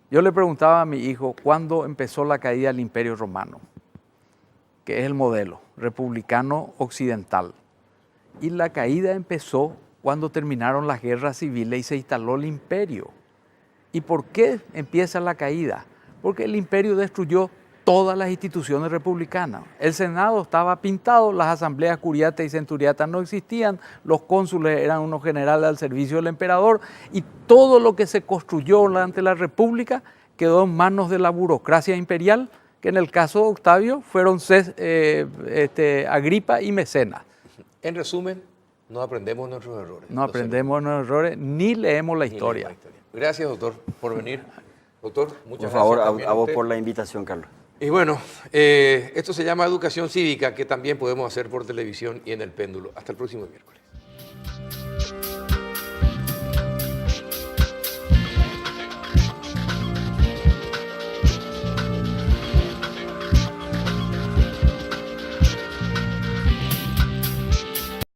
Yo le preguntaba a mi hijo cuándo empezó la caída del Imperio Romano, que es el modelo republicano occidental. Y la caída empezó cuando terminaron las guerras civiles y se instaló el imperio. ¿Y por qué empieza la caída? Porque el imperio destruyó todas las instituciones republicanas. El Senado estaba pintado, las asambleas curiatas y centuriatas no existían, los cónsules eran unos generales al servicio del emperador y todo lo que se construyó durante la República quedó en manos de la burocracia imperial, que en el caso de Octavio fueron Agripa y Mecenas. En resumen, no aprendemos nuestros errores. No aprendemos nuestros errores ni leemos la historia. Gracias, doctor, por venir. Doctor, muchas gracias. Por favor, a vos por la invitación, Carlos. Y bueno, esto se llama educación cívica, que también podemos hacer por televisión y en el péndulo. Hasta el próximo miércoles.